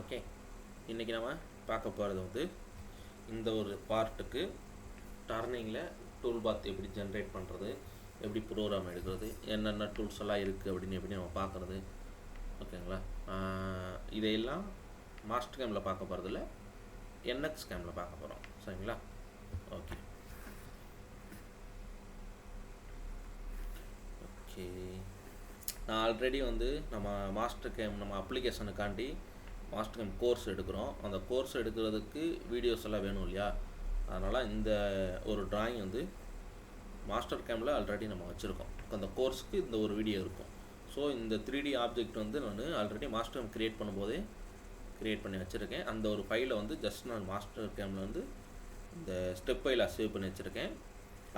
Okay, இன்றைக்கி நம்ம பார்க்க போகிறது வந்து இந்த ஒரு பார்ட்டுக்கு டர்னிங்கில் டூல் பாத் எப்படி ஜென்ரேட் பண்ணுறது, எப்படி ப்ரோக்ராம் எடுக்கிறது, என்னென்ன டூல்ஸ் எல்லாம் இருக்குது அப்படின்னு எப்படி நம்ம பார்க்குறது. ஓகேங்களா? இதையெல்லாம் மாஸ்டர் கேமில் பார்க்க போகிறதில்ல, என்எக்ஸ் கேமில் பார்க்க போகிறோம். சரிங்களா? ஓகே ஓகே நான் ஆல்ரெடி வந்து நம்ம மாஸ்டர் கேம் நம்ம அப்ளிகேஷனுக்காண்டி மாஸ்டர் கேம் கோர்ஸ் எடுக்கிறோம். அந்த கோர்ஸ் எடுக்கிறதுக்கு வீடியோஸ் எல்லாம் வேணும் இல்லையா? அதனால் இந்த ஒரு ட்ராயிங் வந்து மாஸ்டர் கேமில் ஆல்ரெடி நம்ம வச்சுருக்கோம். அந்த கோர்ஸுக்கு இந்த ஒரு வீடியோ இருக்கும். ஸோ இந்த 3D ஆப்ஜெக்ட் வந்து நான் ஆல்ரெடி மாஸ்டர் கேம் க்ரியேட் பண்ணும்போதே க்ரியேட் பண்ணி வச்சுருக்கேன். அந்த ஒரு ஃபைலை வந்து ஜஸ்ட் நான் மாஸ்டர் கேமில் வந்து இந்த ஸ்டெப் ஃபைலை சேவ் பண்ணி வச்சுருக்கேன்.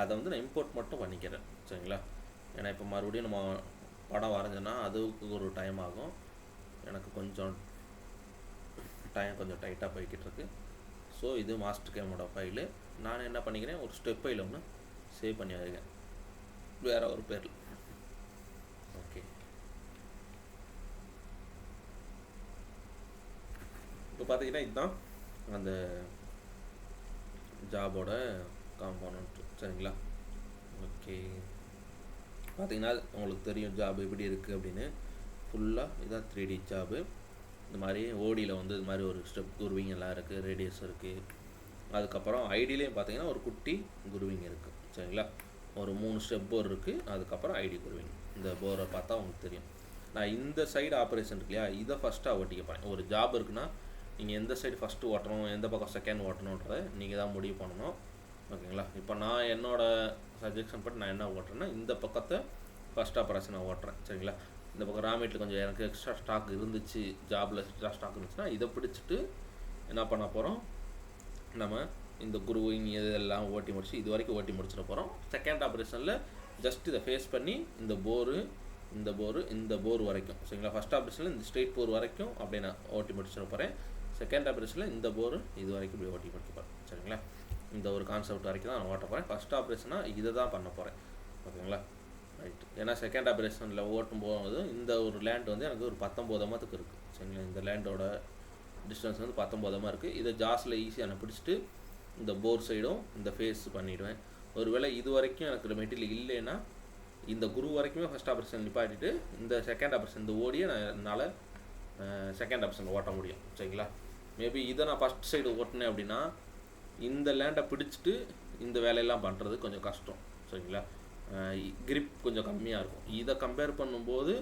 அதை வந்து நான் இம்போர்ட் மட்டும் பண்ணிக்கிறேன். சரிங்களா? ஏன்னா இப்போ மறுபடியும் நம்ம படம் வரைஞ்சோன்னா அதுக்கு ஒரு டைம் ஆகும். எனக்கு கொஞ்சம் டைட்டாக போய்கிட்டு இருக்கு. ஸோ இது மாஸ்டர் கேமோட ஃபைலு. நான் என்ன பண்ணிக்கிறேன், ஒரு ஸ்டெப் ஃபைல் ஒன்று சேவ் பண்ணி வச்சுருக்கேன் வேறு ஒரு பேரில். ஓகே, இப்போ பார்த்தீங்கன்னா இதுதான் அந்த ஜாபோட காம்போனன்ட். சரிங்களா? ஓகே, பார்த்தீங்கன்னா உங்களுக்கு தெரியும் ஜாப் எப்படி இருக்குது அப்படின்னு. ஃபுல்லாக இதுதான் 3D ஜாபு. இந்த மாதிரி ஓடியில் வந்து இது மாதிரி ஒரு ஸ்டெப் குருவிங் எல்லாம் இருக்குது, ரேடியஸ் இருக்குது. அதுக்கப்புறம் ஐடியிலையும் பார்த்தீங்கன்னா ஒரு குட்டி குருவிங் இருக்குது. சரிங்களா? ஒரு 3 ஸ்டெப் போர் இருக்குது. அதுக்கப்புறம் ஐடி குருவிங். இந்த போரை பார்த்தா உங்களுக்கு தெரியும். நான் இந்த சைடு ஆப்ரேஷன் இருக்கு இல்லையா, இதை ஃபஸ்ட்டாக ஓட்டிக்க போகிறேன். ஒரு ஜாப் இருக்குன்னா நீங்கள் எந்த சைடு ஃபஸ்ட்டு ஓட்டணும், எந்த பக்கம் செகண்ட் ஓட்டணுன்றதை நீங்கள் தான் முடிவு பண்ணணும். ஓகேங்களா? இப்போ நான் என்னோடய சஜஷன் படி நான் என்ன ஓட்டுறேன்னா இந்த பக்கத்தை ஃபஸ்ட் ஆப்ரேஷனை ஓட்டுறேன். சரிங்களா? இந்த பக்கம் ராமேட்டில் கொஞ்சம் எனக்கு எக்ஸ்ட்ரா ஸ்டாக் இருந்துச்சு, ஜாபில் எக்ஸ்ட்ரா ஸ்டாக் இருந்துச்சுன்னா இதை பிடிச்சிட்டு என்ன பண்ண போகிறோம், நம்ம இந்த குருவிங் இதெல்லாம் ஓட்டி முடிச்சு இது வரைக்கும் ஓட்டி முடிச்சிட போகிறோம். செகண்ட் ஆப்ரேஷனில் ஜஸ்ட் இதை ஃபேஸ் பண்ணி இந்த போர் வரைக்கும். சரிங்களா? ஃபஸ்ட் ஆப்ரேஷனில் இந்த ஸ்ட்ரெயிட் போர் வரைக்கும் அப்படியே நான் ஓட்டி முடிச்சிட போகிறேன். செகண்ட் ஆப்ரேஷனில் இந்த போர் இது வரைக்கும் இப்படி ஓட்டி முடிக்க போகிறேன். சரிங்களா? இந்த ஒரு கான்செப்ட் வரைக்கும் தான் நான் ஓட்ட போகிறேன். ஃபஸ்ட் ஆப்ரேஷனாக இதை தான் பண்ண போகிறேன். ஓகேங்களா? ரைட். ஏன்னா செகண்ட் ஆப்ரேஷனில் ஓட்டும் போது இந்த ஒரு லேண்ட் வந்து எனக்கு ஒரு 19 அம்மாத்துக்கு இருக்குது. சரிங்களா? இந்த லேண்டோட டிஸ்டன்ஸ் வந்து 19 அம்மா இருக்குது. இதை ஜாஸில் ஈஸியாக நான் பிடிச்சிட்டு இந்த போர் சைடும் இந்த ஃபேஸ் பண்ணிவிடுவேன். ஒருவேளை இது வரைக்கும் எனக்கு மெட்டீரியல் இல்லைன்னா இந்த குரு வரைக்குமே ஃபஸ்ட் ஆப்ரேஷன் நிப்பாட்டிட்டு இந்த செகண்ட் ஆப்ரேஷன் இந்த ஓடியை என்னால் செகண்ட் ஆப்ரேஷனில் ஓட்ட முடியும். சரிங்களா? மேபி இதை நான் ஃபஸ்ட் சைடு ஓட்டினேன் அப்படின்னா இந்த லேண்டை பிடிச்சிட்டு இந்த வேலையெல்லாம் பண்ணுறது கொஞ்சம் கஷ்டம். சரிங்களா? கிரிப் கொஞ்சம் கம்மியாக இருக்கும். இதை கம்பேர் பண்ணும்போது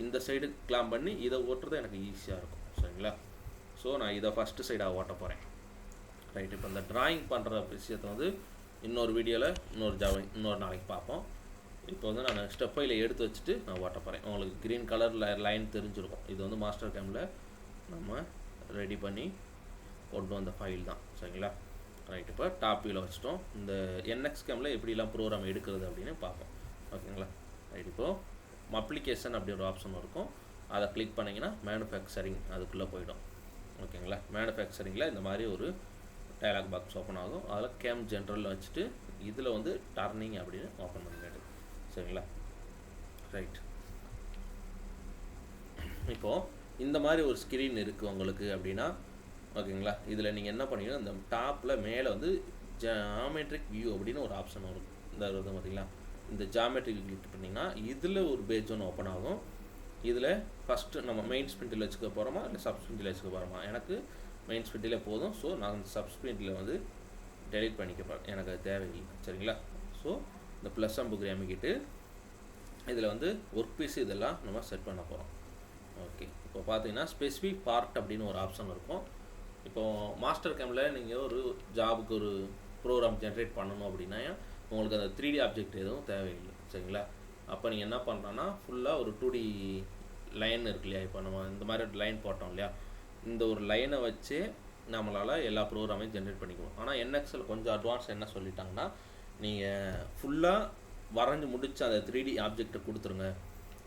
இந்த சைடு கிளாம் பண்ணி இதை ஓட்டுறது எனக்கு ஈஸியாக இருக்கும். சரிங்களா? ஸோ நான் இதை ஃபஸ்ட்டு சைடாக ஓட்ட போகிறேன். ரைட். இப்போ இந்த ட்ராயிங் பண்ணுற விஷயத்தை வந்து இன்னொரு வீடியோவில் இன்னொரு நாளைக்கு பார்ப்போம். இப்போ வந்து நான் ஸ்டெப் ஃபைலை எடுத்து வச்சுட்டு நான் ஓட்ட போகிறேன். உங்களுக்கு க்ரீன் கலரில் லைன் தெரிஞ்சிருக்கும். இது வந்து மாஸ்டர் கேமில் நம்ம ரெடி பண்ணி கொண்டு வந்த ஃபைல் தான். சரிங்களா? ரைட். இப்போ டாப் வியூவில் வச்சுட்டோம். இந்த என்எக்ஸ் கேமில் எப்படிலாம் ப்ரோக்ராம் எடுக்கிறது அப்படின்னு பார்ப்போம். ஓகேங்களா? ரைட். இப்போது அப்ளிகேஷன் அப்படி ஒரு ஆப்ஷன் இருக்கும். அதை கிளிக் பண்ணிங்கன்னா மேனுஃபேக்சரிங் அதுக்குள்ளே போய்டும். ஓகேங்களா? மேனுஃபேக்சரிங்கில் இந்த மாதிரி ஒரு டயலாக் பாக்ஸ் ஓப்பன் ஆகும். அதில் கேம் ஜென்ரலில் வச்சுட்டு இதில் வந்து டர்னிங் அப்படின்னு ஓப்பன் பண்ணிவிடு. சரிங்களா? ரைட். இப்போது இந்த மாதிரி ஒரு ஸ்க்ரீன் இருக்குது உங்களுக்கு அப்படின்னா, ஓகேங்களா, இதில் நீங்கள் என்ன பண்ணீங்கன்னா இந்த டாப்பில் மேலே வந்து ஜாமெட்ரிக் வியூ அப்படின்னு ஒரு ஆப்ஷன் வரும். இந்த வருது பார்த்தீங்களா? இந்த ஜாமெட்ரிக் கிளிக் பண்ணிங்கன்னா இதில் ஒரு பேஜ் ஒன்று ஓப்பன் ஆகும். இதில் ஃபஸ்ட்டு நம்ம மெயின் ஸ்பிரிண்டில் வச்சுக்க போகிறோமா இல்லை சப் ஸ்பிரிண்டில் வச்சுக்க போகிறோமா? எனக்கு மெயின் ஸ்பிரிண்டில் போதும். ஸோ நான் சப் ஸ்பிரிண்டில் வந்து டெலிட் பண்ணிக்க போகிறேன், எனக்கு அது தேவையில்லை. சரிங்களா? ஸோ இந்த ப்ளஸ் அம்புக்கு அமைக்கிட்டு இதில் வந்து ஒர்க் பீஸ் இதெல்லாம் நம்ம செட் பண்ண போகிறோம். ஓகே. இப்போ பார்த்தீங்கன்னா ஸ்பெசிஃபிக் பார்ட் அப்படின்னு ஒரு ஆப்ஷன் இருக்கும். இப்போது மாஸ்டர் கேமில் நீங்கள் ஒரு ஜாபுக்கு ஒரு ப்ரோக்ராம் ஜென்ரேட் பண்ணணும் அப்படின்னா உங்களுக்கு அந்த 3D ஆப்ஜெக்ட் எதுவும் தேவையில்லை. சரிங்களா? அப்போ நீங்கள் என்ன பண்ணுறோன்னா ஃபுல்லாக ஒரு 2D லைன் இருக்கு இல்லையா? இப்போ நம்ம இந்த மாதிரி ஒரு லைன் போட்டோம் இல்லையா? இந்த ஒரு லைனை வச்சு நம்மளால் எல்லா ப்ரோக்ராமையும் ஜென்ரேட் பண்ணிக்குவோம். ஆனால் என்எக்ஸில் கொஞ்சம் அட்வான்ஸ் என்ன சொல்லிட்டாங்கன்னா, நீங்கள் ஃபுல்லாக வரைஞ்சி முடிச்சு அந்த 3D ஆப்ஜெக்டை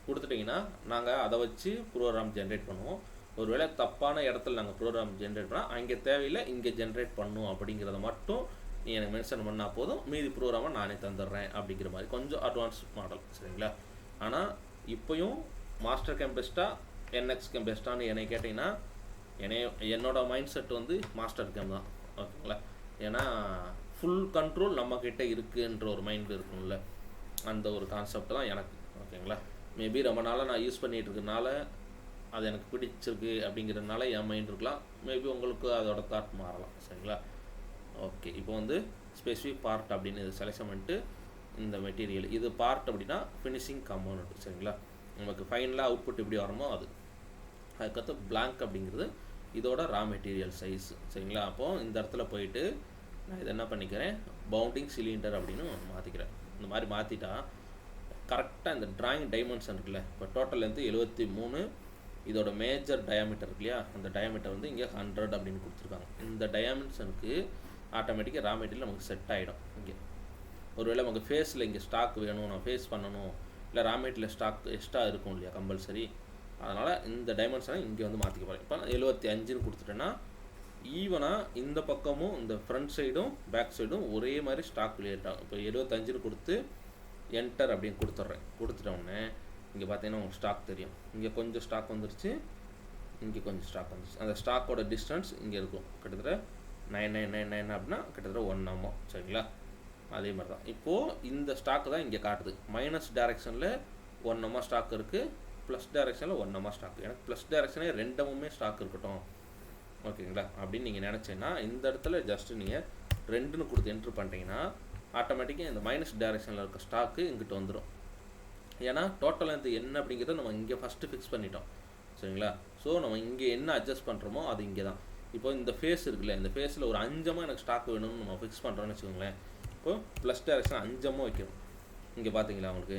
கொடுத்துட்டிங்கன்னா நாங்கள் அதை வச்சு ப்ரோக்ராம் ஜென்ரேட் பண்ணுவோம். ஒருவேளை தப்பான இடத்துல நாங்கள் ப்ரோக்ராம் ஜென்ரேட் பண்ணால் அங்கே தேவையில்லை, இங்கே ஜென்ரேட் பண்ணும் அப்படிங்கிறத மட்டும் நீ எனக்கு மென்ஷன் பண்ணால் போதும், மீதி ப்ரோக்ராமை நானே தந்துடுறேன் அப்படிங்கிற மாதிரி கொஞ்சம் அட்வான்ஸ் மாடல். சரிங்களா? ஆனால் இப்போயும் மாஸ்டர் கேம் பெஸ்ட்டாக என்எக்ஸ் கேம் பெஸ்ட்டான்னு என்னை கேட்டிங்கன்னா என்னோட மைண்ட் செட் வந்து மாஸ்டர் கேம் தான். ஓகேங்களா, ஏன்னா ஃபுல் கண்ட்ரோல் நம்மக்கிட்ட இருக்குன்ற ஒரு மைண்ட் இருக்கும்ல, அந்த ஒரு கான்செப்ட் தான் எனக்கு. ஓகேங்களா, மேபி ரொம்ப நாளாக நான் யூஸ் பண்ணிகிட்டு இருக்கனால அது எனக்கு பிடிச்சிருக்கு அப்படிங்கிறதுனால என் மைண்ட் இருக்கலாம், மேபி உங்களுக்கு அதோட தாட் மாறலாம். சரிங்களா, ஓகே. இப்போ வந்து ஸ்பெசிஃபிக் பார்ட் அப்படின்னு இது செலக்ஷன் பண்ணிட்டு இந்த மெட்டீரியல் இது பார்ட் அப்படின்னா ஃபினிஷிங் கம்போனண்ட். சரிங்களா, நமக்கு ஃபைனலாக அவுட்புட் எப்படி வரணுமோ அது. அதுக்கடுத்து பிளாங்க் அப்படிங்கிறது இதோட ரா மெட்டீரியல் சைஸ். சரிங்களா, அப்போது இந்த இடத்துல போயிட்டு நான் இதை என்ன பண்ணிக்கிறேன், பவுண்டிங் சிலிண்டர் அப்படின்னு மாற்றிக்கிறேன். இந்த மாதிரி மாற்றிட்டா கரெக்டாக இந்த ட்ராயிங் டைமென்ஷன் இருக்குல்ல, இப்போ டோட்டல் லென்த்து 73, இதோட மேஜர் டயாமீட்டர் இருக்கு இல்லையா, அந்த டயாமீட்டர் வந்து இங்கே 100 அப்படின்னு கொடுத்துருக்காங்க. இந்த டயாமென்ஷனுக்கு ஆட்டோமேட்டிக்காக ரா மெட்டீரியல் நமக்கு செட் ஆகிடும். இங்கே ஒருவேளை நமக்கு ஃபேஸில் இங்கே ஸ்டாக் வேணும், நான் ஃபேஸ் பண்ணணும், இல்லை ரா மெட்டீரியல் ஸ்டாக் எக்ஸ்ட்ரா இருக்கும் இல்லையா கம்பல்சரி, அதனால் இந்த டைமென்ஷனை இங்கே வந்து மாற்றிக்க போகிறேன். இப்போ 75ன்னு கொடுத்துட்டேன்னா ஈவனாக இந்த பக்கமும் இந்த ஃப்ரண்ட் சைடும் பேக் சைடும் ஒரே மாதிரி ஸ்டாக் கிளியர் ஆகும். இப்போ 75ன்னு கொடுத்து என்டர் அப்படின்னு கொடுத்துட்டோன்னே இங்கே பார்த்தீங்கன்னா உங்களுக்கு ஸ்டாக் தெரியும். இங்கே கொஞ்சம் ஸ்டாக் வந்துருச்சு, இங்கே கொஞ்சம் ஸ்டாக் வந்துருச்சு. அந்த ஸ்டாக்கோட டிஸ்டன்ஸ் இங்கே இருக்கும், கிட்டத்தட்ட 9999 அப்படின்னா கிட்டத்தட்ட 1 mm. சரிங்களா, அதே மாதிரி தான் இப்போது இந்த ஸ்டாக்கு தான் இங்கே காட்டுது. மைனஸ் டைரெக்ஷனில் 1 mm ஸ்டாக் இருக்குது, ப்ளஸ் டைரெக்ஷனில் 1 mm ஸ்டாக். எனக்கு ப்ளஸ் டைரெக்ஷனே 2 mm ஸ்டாக் இருக்கட்டும். ஓகேங்களா, அப்படின்னு நீங்கள் நினச்சேன்னா இந்த இடத்துல ஜஸ்ட்டு நீங்கள் 2ன்னு கொடுத்து என்ட்ரு பண்ணிட்டீங்கன்னா ஆட்டோமேட்டிக்காக இந்த மைனஸ் டைரெக்ஷனில் இருக்க ஸ்டாக்கு இங்கிட்ட வந்துடும். ஏன்னா டோட்டல் லென்த் என்ன அப்படிங்கிறத நம்ம இங்கே ஃபஸ்ட்டு ஃபிக்ஸ் பண்ணிட்டோம். சரிங்களா, ஸோ நம்ம இங்கே என்ன அட்ஜஸ்ட் பண்ணுறோமோ அது இங்கே தான். இப்போ இந்த ஃபேஸ் இருக்குல்ல, இந்த ஃபேஸில் ஒரு 5 mm எனக்கு ஸ்டாக் வேணும்னு நம்ம ஃபிக்ஸ் பண்ணுறோன்னு வச்சுக்கோங்களேன். இப்போது ப்ளஸ் டைரெக்ஷன் 5 mm வைக்கணும். இங்கே பார்த்தீங்களா உங்களுக்கு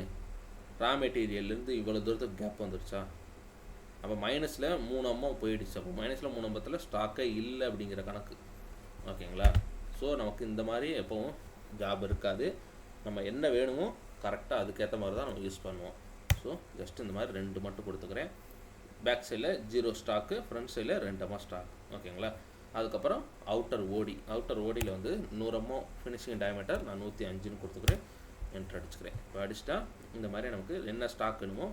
ரா மெட்டீரியல்லேருந்து இவ்வளோ தூரத்துக்கு கேப் வந்துருச்சா, அப்போ மைனஸில் 3 mm போயிடுச்சு. அப்போ மைனஸில் 3 mm ஸ்டாக்கே இல்லை அப்படிங்கிற கணக்கு. ஓகேங்களா, ஸோ நமக்கு இந்த மாதிரி எப்போவும் ஜாப் இருக்காது. நம்ம என்ன வேணுமோ கரெக்டாக அதுக்கேற்ற மாதிரி தான் நம்ம யூஸ் பண்ணுவோம். ஸோ ஜஸ்ட் இந்த மாதிரி 2 மட்டும் கொடுத்துக்கிறேன். பேக் சைடில் 0 ஸ்டாக்கு, ஃப்ரண்ட் சைடில் 2 mm ஸ்டாக். ஓகேங்களா, அதுக்கப்புறம் அவுட்டர் ஓடியில் வந்து 100 mm ஃபினிஷிங் டயமீட்டர் நான் 105ன்னு கொடுத்துக்கிறேன். என்ட்ரு அடிச்சுக்கிறேன். இப்போ அடிச்சுட்டா இந்த மாதிரி நமக்கு என்ன ஸ்டாக் வேணுமோ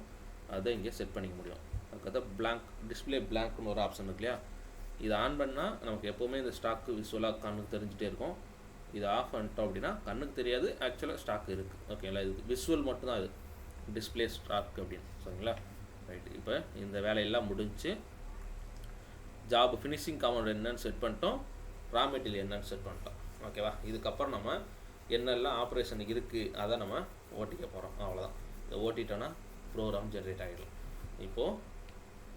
அதை இங்கே செட் பண்ணிக்க முடியும். அதுக்கப்புறம் பிளாங்க் டிஸ்பிளே பிளாங்க்னு ஒரு ஆப்ஷன் இருக்கு இல்லையா, இது ஆன் பண்ணால் நமக்கு எப்போவுமே இந்த ஸ்டாக்கு விசுவலாக கண்ணுக்கு தெரிஞ்சுட்டே இருக்கும். இது ஆஃப் பண்ணிட்டோம் அப்படின்னா கண்ணுக்கு தெரியாது, ஆக்சுவலாக ஸ்டாக் இருக்குது. ஓகேங்களா, இது விஷுவல் மட்டும்தான், இது டிஸ்பிளே ஸ்டாக் அப்படின்னு. சரிங்களா, ரைட்டு. இப்போ இந்த வேலையெல்லாம் முடிஞ்சு ஜாப் ஃபினிஷிங் கமெண்ட் என்னன்னு செட் பண்ணிட்டோம், ரா மெட்டீரியல் என்னன்னு செட் பண்ணிட்டோம். ஓகேவா, இதுக்கப்புறம் நம்ம என்னெல்லாம் ஆப்ரேஷன் இருக்குது அதை நம்ம ஓட்டிக்க போகிறோம். அவ்வளோதான். இதை ஓட்டிட்டோன்னா ப்ரோக்ராம் ஜென்ரேட் ஆகிடும். இப்போது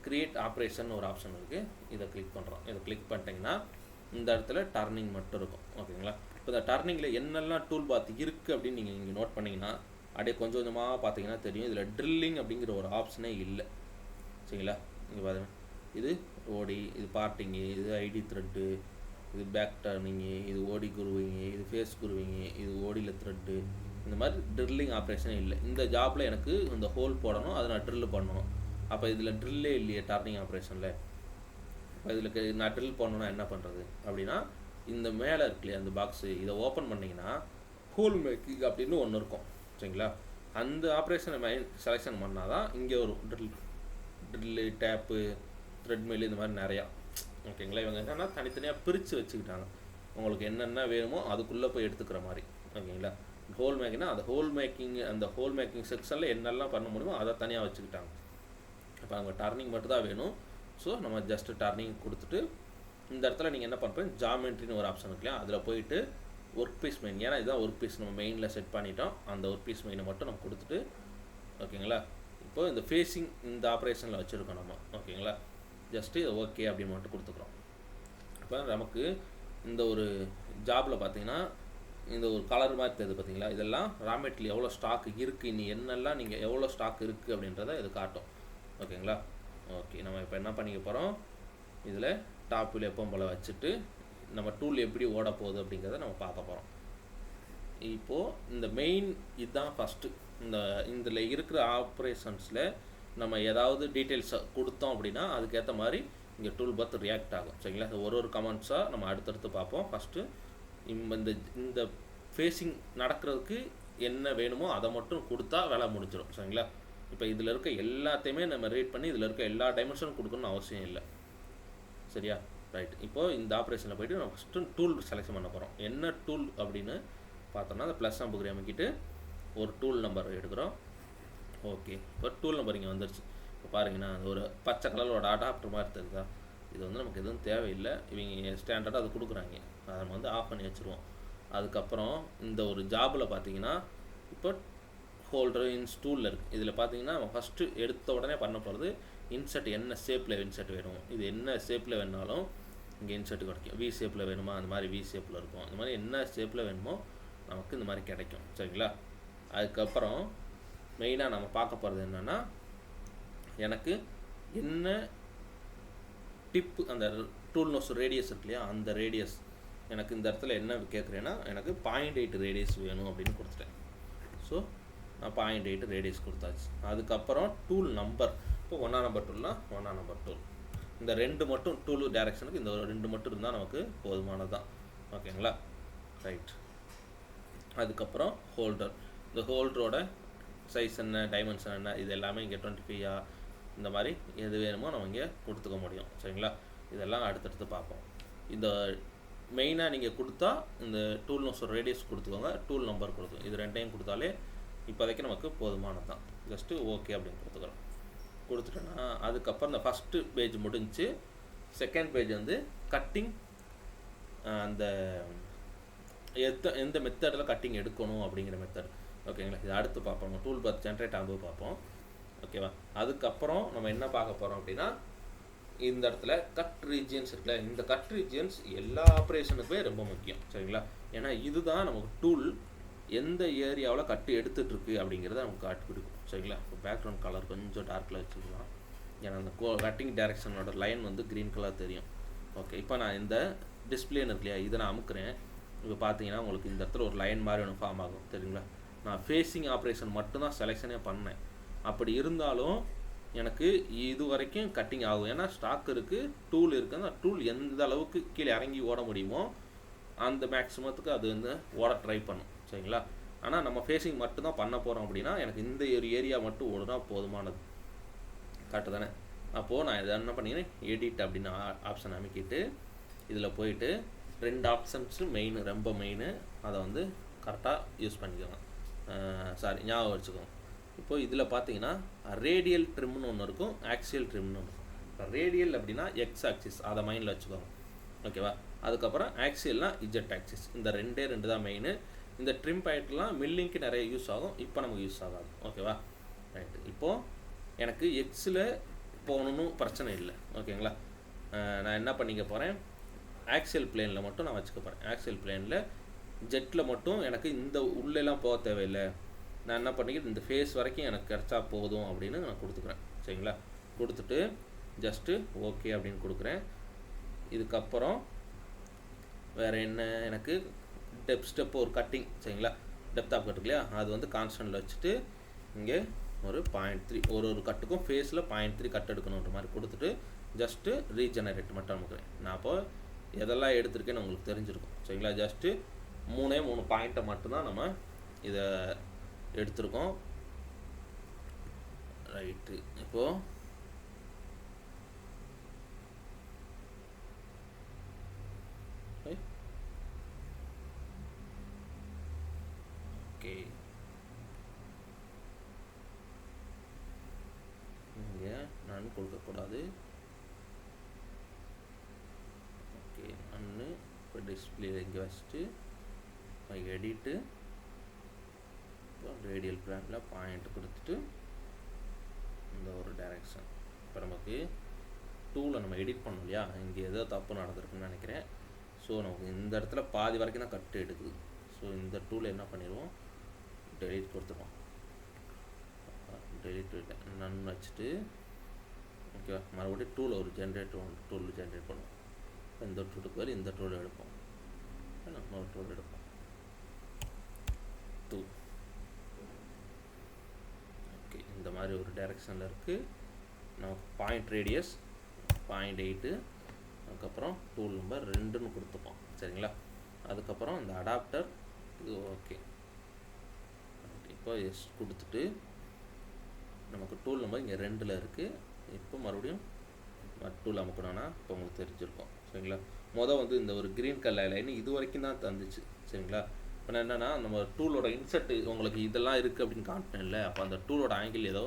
க்ரியேட் ஆப்ரேஷன் ஒரு ஆப்ஷன் இருக்குது, இதை கிளிக் பண்ணுறோம். இதை கிளிக் பண்ணிட்டிங்கன்னா இந்த இடத்துல டர்னிங் மட்டும் இருக்கும். ஓகேங்களா, இப்போ இந்த டர்னிங்கில் என்னெல்லாம் டூல் பாத் இருக்குது அப்படின்னு நீங்கள் இங்கே நோட் பண்ணிங்கன்னா அப்படியே கொஞ்சம் கொஞ்சமாக பார்த்தீங்கன்னா தெரியும். இதில் ட்ரில்லிங் அப்படிங்கிற ஒரு ஆப்ஷனே இல்லை. சரிங்களா, இங்கே பாருங்கள், இது ஓடி, இது பார்ட்டிங்கு, இது ஐடி த்ரெட்டு, இது பேக் டர்னிங்கு, இது ஓடி குருவிங்கு, இது ஃபேஸ் குருவிங்கு, இது ஓடியில் த்ரெட்டு. இந்த மாதிரி ட்ரில்லிங் ஆப்ரேஷனே இல்லை. இந்த ஜாப்பில் எனக்கு இந்த ஹோல் போடணும், அதை நான் ட்ரில்லு பண்ணணும். அப்போ இதில் ட்ரில்லே இல்லையே டர்னிங் ஆப்ரேஷனில். இப்போ இதில் நான் ட்ரில் பண்ணணுன்னா என்ன பண்ணுறது அப்படின்னா, இந்த மேலே இருக்குல்லையே அந்த பாக்ஸு, இதை ஓப்பன் பண்ணிங்கன்னா ஹோல் மேக்கிங் அப்படின்னு ஒன்று இருக்கும். சரிங்களா, அந்த ஆப்ரேஷனை செலெக்ஷன் பண்ணால் தான் இங்கே வரும் ட்ரில்லு, டேப்பு, த்ரெட்மில், இந்த மாதிரி நிறையா. ஓகேங்களா, இவங்க என்னென்னா தனித்தனியாக பிரித்து வச்சுக்கிட்டாங்க, உங்களுக்கு என்னென்ன வேணுமோ அதுக்குள்ளே போய் எடுத்துக்கிற மாதிரி. ஓகேங்களா, ஹோல் மேக்கிங்னா அந்த ஹோல் மேக்கிங் செக்ஷனில் என்னெல்லாம் பண்ண முடியுமோ அதை தனியாக வச்சுக்கிட்டாங்க. இப்போ அவங்க டர்னிங் மட்டும் தான் வேணும். ஸோ நம்ம ஜஸ்ட்டு டர்னிங் கொடுத்துட்டு இந்த இடத்துல நீங்கள் என்ன பண்ணுறீங்க, ஜாமெண்ட்ரின்னு ஒரு ஆப்ஷன் இருக்கு இல்லையா, அதில் போயிட்டு ஒர்க் பீஸ் மெயின், ஏன்னா இதுதான் ஒர்க் பீஸ் நம்ம மெயினில் செட் பண்ணிட்டோம். அந்த ஒர்க் பீஸ் மெயினை மட்டும் நம்ம கொடுத்துட்டு, ஓகேங்களா, இப்போ இந்த ஃபேஸிங் இந்த ஆப்ரேஷனில் வச்சுருக்கோம் நம்ம. ஓகேங்களா, ஜஸ்ட்டு இது ஓகே அப்படின்னு மட்டும் கொடுத்துக்குறோம். இப்போ நமக்கு இந்த ஒரு ஜாபில் பார்த்தீங்கன்னா இந்த ஒரு கலர் மாதிரி தெரியுது பார்த்தீங்களா, இதெல்லாம் ரா மெட்டீரியல் எவ்வளோ ஸ்டாக் இருக்குது, இனி என்னெல்லாம் நீங்கள் எவ்வளோ ஸ்டாக் இருக்குது அப்படின்றத இது காட்டும். ஓகேங்களா, ஓகே. நம்ம இப்போ என்ன பண்ணிக்க போகிறோம், இதில் டாப்பில் எப்பவும் போல் வச்சுட்டு நம்ம டூல் எப்படி ஓட போகுது அப்படிங்கிறத நம்ம பார்க்க போகிறோம். இப்போது இந்த மெயின் இதுதான் ஃபஸ்ட்டு. இதில் இருக்கிற ஆப்ரேஷன்ஸில் நம்ம ஏதாவது டீட்டெயில்ஸை கொடுத்தோம் அப்படின்னா அதுக்கேற்ற மாதிரி இங்கே டூல் பாத் ரியாக்ட் ஆகும். சரிங்களா, ஒரு கமெண்ட்ஸாக நம்ம அடுத்தடுத்து பார்ப்போம். ஃபஸ்ட்டு இந்த ஃபேஸிங் நடக்கிறதுக்கு என்ன வேணுமோ அதை மட்டும் கொடுத்தா வேலை முடிஞ்சிடும். சரிங்களா, இப்போ இதில் இருக்க எல்லாத்தையுமே நம்ம ரீட் பண்ணி இதில் இருக்க எல்லா டைமென்ஷனும் கொடுக்கணும்னு அவசியம் இல்லை. சரியா? ரைட். இப்போது இந்த ஆப்ரேஷனில் போய்ட்டு நம்ம ஃபஸ்ட்டு டூல் செலெக்ஷன் பண்ண போகிறோம். என்ன டூல் அப்படின்னு பார்த்தோம்னா அந்த ப்ளஸ் அம்புக்குறி அமைக்கிட்டு ஒரு டூல் நம்பர் எடுக்கிறோம். ஓகே, இப்போ டூல் நம்பர் இங்கே வந்துருச்சு. இப்போ பாருங்கன்னா அது ஒரு பச்சை கலரோட அடாப்டர் மாதிரி தெரியுதா? இது வந்து நமக்கு எதுவும் தேவையில்லை. இவங்க ஸ்டாண்டர்டாக அது கொடுக்குறாங்க. அதை நம்ம வந்து ஆஃப் பண்ணி வச்சுருவோம். அதுக்கப்புறம் இந்த ஒரு ஜாபில் பார்த்தீங்கன்னா இப்போ ஹோல்டர் இன்ஸ்டூலில் இருக்குது. இதில் பார்த்தீங்கன்னா நம்ம ஃபஸ்ட்டு எடுத்த உடனே பண்ண போகிறது இன்சர்ட். என்ன ஷேப்பில் இன்சர்ட் வேணும், இது என்ன ஷேப்பில் வேணாலும் இங்கே இன்சர்ட் கிடைக்கும். வி ஷேப்பில் வேணுமா அந்த மாதிரி வி ஷேப்பில் இருக்கும். இந்த மாதிரி என்ன ஷேப்பில் வேணுமோ நமக்கு இந்த மாதிரி கிடைக்கும். சரிங்களா? அதுக்கப்புறம் மெயினாக நம்ம பார்க்க போகிறது என்னென்னா எனக்கு என்ன டிப்பு அந்த டூல் நோஸ் ரேடியஸ் இருக்கு இல்லையா, அந்த ரேடியஸ் எனக்கு இந்த இடத்துல என்ன கேட்குறேன்னா எனக்கு 0.8 ரேடியஸ் வேணும் அப்படின்னு கொடுத்துட்டேன். ஸோ நான் 0.8 ரேடியஸ் கொடுத்தாச்சு. அதுக்கப்புறம் டூல் நம்பர். இப்போ 1ஆம் நம்பர் டூல்னால் 1ஆம் நம்பர் டூல். இந்த 2 மட்டும் டூல் டைரக்ஷனுக்கு இந்த 2 மட்டும் இருந்தால் நமக்கு போதுமானது தான். ஓகேங்களா? ரைட். அதுக்கப்புறம் ஹோல்டர். இந்த ஹோல்டரோட சைஸ் என்ன, டைமென்ஷன் என்ன, இது எல்லாமே இங்கே 25 இந்த மாதிரி எது வேணுமோ நம்ம இங்கே கொடுத்துக்க முடியும். சரிங்களா? இதெல்லாம் அடுத்தடுத்து பார்ப்போம். இந்த மெயினாக நீங்கள் கொடுத்தா இந்த டூல் நோஸ் ரேடியஸ் கொடுத்துக்கோங்க, டூல் நம்பர் கொடுத்துக்கோங்க. இது ரெண்டையும் கொடுத்தாலே இப்போதைக்கு நமக்கு போதுமானது தான். ஜஸ்ட்டு ஓகே அப்படின்னு கொடுத்துக்கிறோம். கொடுத்துட்டோன்னா அதுக்கப்புறம் இந்த ஃபஸ்ட்டு பேஜ் முடிஞ்சு செகண்ட் பேஜ் வந்து கட்டிங். அந்த எந்த மெத்தடில் கட்டிங் எடுக்கணும் அப்படிங்கிற மெத்தட். ஓகேங்களா? இது அடுத்து பார்ப்போம். டூல் பார் ஜென்ரேட் ஆகும்போது பார்ப்போம். ஓகேவா? அதுக்கப்புறம் நம்ம என்ன பார்க்க போகிறோம் அப்படின்னா இந்த இடத்துல கட் ரீஜியன்ஸ் இருக்குல்ல, இந்த கட் ரீஜியன்ஸ் எல்லா ஆப்ரேஷனுக்குமே ரொம்ப முக்கியம். சரிங்களா? ஏன்னா இதுதான் நமக்கு டூல் எந்த ஏரியாவில் கட்டு எடுத்துகிட்ருக்கு அப்படிங்கிறத நமக்கு காட்டி கொடுக்கும். சரிங்களா? இப்போ பேக்ரவுண்ட் கலர் கொஞ்சம் டார்க்கில் வச்சுக்கலாம். ஏன்னா அந்த கட்டிங் டைரக்ஷனோட லைன் வந்து க்ரீன் கலர் தெரியும். ஓகே, இப்போ நான் இந்த டிஸ்பிளேன்னு இருக்கு இல்லையா, இதை நான் அமுக்குறேன். இப்போ பார்த்தீங்கன்னா உங்களுக்கு இந்த இடத்துல ஒரு லைன் மாதிரி ஒன்று ஃபார்ம் ஆகும். சரிங்களா? நான் ஃபேஸிங் ஆப்ரேஷன் மட்டும்தான் செலெக்ஷனே பண்ணேன். அப்படி இருந்தாலும் எனக்கு இது வரைக்கும் கட்டிங் ஆகும். ஏன்னா ஸ்டாக் இருக்குது, டூல் இருக்குது. அந்த டூல் எந்த அளவுக்கு கீழே இறங்கி ஓட முடியுமோ அந்த மேக்ஸிமத்துக்கு அது வந்து ஓட ட்ரை பண்ணும். சரிங்களா? ஆனால் நம்ம ஃபேஸிங் மட்டும்தான் பண்ண போகிறோம் அப்படின்னா எனக்கு இந்த ஒரு ஏரியா மட்டும் ஓடுனா போதுமானது. கரெக்டு தானே? அப்போது நான் இதை என்ன பண்ணிக்கிறேன், எடிட் அப்படின்னு ஆப்ஷன் அமைக்கிட்டு இதில் போயிட்டு 2 ஆப்ஷன்ஸு மெயின், ரொம்ப மெயின். அதை வந்து கரெக்டாக யூஸ் பண்ணிக்கோங்க. ஞாபகம் வச்சுக்கோங்க. இப்போது இதில் பார்த்தீங்கன்னா ரேடியல் ட்ரிம்னு ஒன்று இருக்கும், ஆக்சியல் ட்ரிம்னு ஒன்று இருக்கும். இப்போ ரேடியல் அப்படின்னா எக்ஸ் ஆக்சிஸ், அதை மைண்டில் வச்சுக்கோங்க. ஓகேவா? அதுக்கப்புறம் ஆக்சியல்னால் இஜெட் ஆக்சிஸ். இந்த 2 தான் மெயின். இந்த ட்ரிம் பாயிண்ட்லாம் மில்லிங்க்கு நிறைய யூஸ் ஆகும், இப்போ நமக்கு யூஸ் ஆகாது. ஓகேவா? ரைட்டு. இப்போது எனக்கு எக்ஸில் போகணுன்னு பிரச்சனை இல்லை. ஓகேங்களா? நான் என்ன பண்ணிக்க போகிறேன், ஆக்சியல் பிளேனில் மட்டும் நான் வச்சுக்க போகிறேன். ஆக்சியல் பிளேனில் ஜெட்டில் மட்டும் எனக்கு இந்த உள்ளெல்லாம் போக தேவையில்லை. நான் என்ன பண்ணிக்கிட்டு இந்த ஃபேஸ் வரைக்கும் எனக்கு கிடச்சா போதும் அப்படின்னு நான் கொடுத்துக்கிறேன். சரிங்களா? கொடுத்துட்டு ஜஸ்ட்டு ஓகே அப்படின்னு கொடுக்குறேன். இதுக்கப்புறம் வேறு என்ன, எனக்கு ஸ்டெப் ஒரு கட்டிங். சரிங்களா? டெப்த் ஆஃப் கட் இருக்கு இல்லையா, அது வந்து கான்ஸ்டன்ட்டில் வச்சுட்டு இங்கே ஒரு 0.3 ஒரு கட்டுக்கும் ஃபேஸில் 0.3 கட் எடுக்கணுன்ற மாதிரி கொடுத்துட்டு ஜஸ்ட்டு ரீஜெனரேட் மட்டும் அமுக்குறேன். நான் அப்போ எதெல்லாம் எடுத்திருக்கேன்னு உங்களுக்கு தெரிஞ்சிருக்கும். சரிங்களா? ஜஸ்ட்டு 3 பாயிண்ட்டை மட்டும்தான் நம்ம இதை எடுத்திருக்கோம். ரைட்டு. இப்போது ஓகே, இங்கே நான் கொடுக்கக்கூடாது. ஓகே, ஒன்று இப்போ டிஸ்பிளே இங்கே வச்சுட்டு எடிட்டு ரேடியல் பிளானில் பாயிண்ட் கொடுத்துட்டு இந்த ஒரு டைரக்ஷன். இப்போ நமக்கு டூலை நம்ம எடிட் பண்ணோம் இல்லையா, இங்கே ஏதோ தப்பு நடந்திருக்குன்னு நினைக்கிறேன். ஸோ நமக்கு இந்த இடத்துல பாதி வரைக்கும் தான் கட்டு எடுக்குது. ஸோ இந்த டூலை என்ன பண்ணிடுவோம், டெலிட் கொடுத்துருவோம். டெலிட் நன் வச்சுட்டு ஓகேவா, மறுபடியும் டூல் ஒரு டூல் ஜென்ரேட் பண்ணுவோம். இந்த டூலுக்கு வேறு இந்த டூல் எடுப்போம், நம்ம ஒரு டூல் எடுப்போம். ஓகே, இந்த மாதிரி ஒரு டைரக்ஷனில் இருக்குது. நமக்கு பாயிண்ட் ரேடியஸ் 0.8, அதுக்கப்புறம் டூல் நம்பர் 2ன்னு கொடுத்துப்போம். சரிங்களா? அதுக்கப்புறம் இந்த அடாப்டர் இது ஓகே. இப்போ எஸ் கொடுத்துட்டு நமக்கு டூல் நம்பர் இங்கே 2ல் இருக்குது. இப்போ மறுபடியும் டூல் அமுக்கணும்னா இப்போ உங்களுக்கு தெரிஞ்சிருக்கும் சரிங்களா. வந்து இந்த ஒரு க்ரீன் கலர் லைன் இது வரைக்கும் தான் தந்துச்சு சரிங்களா. இப்போ என்னென்னா நம்ம டூலோட இன்செர்ட் உங்களுக்கு இதெல்லாம் இருக்குது அப்படின்னு காட்டினேன் இல்லை, அப்போ அந்த டூலோட ஆங்கிள் ஏதோ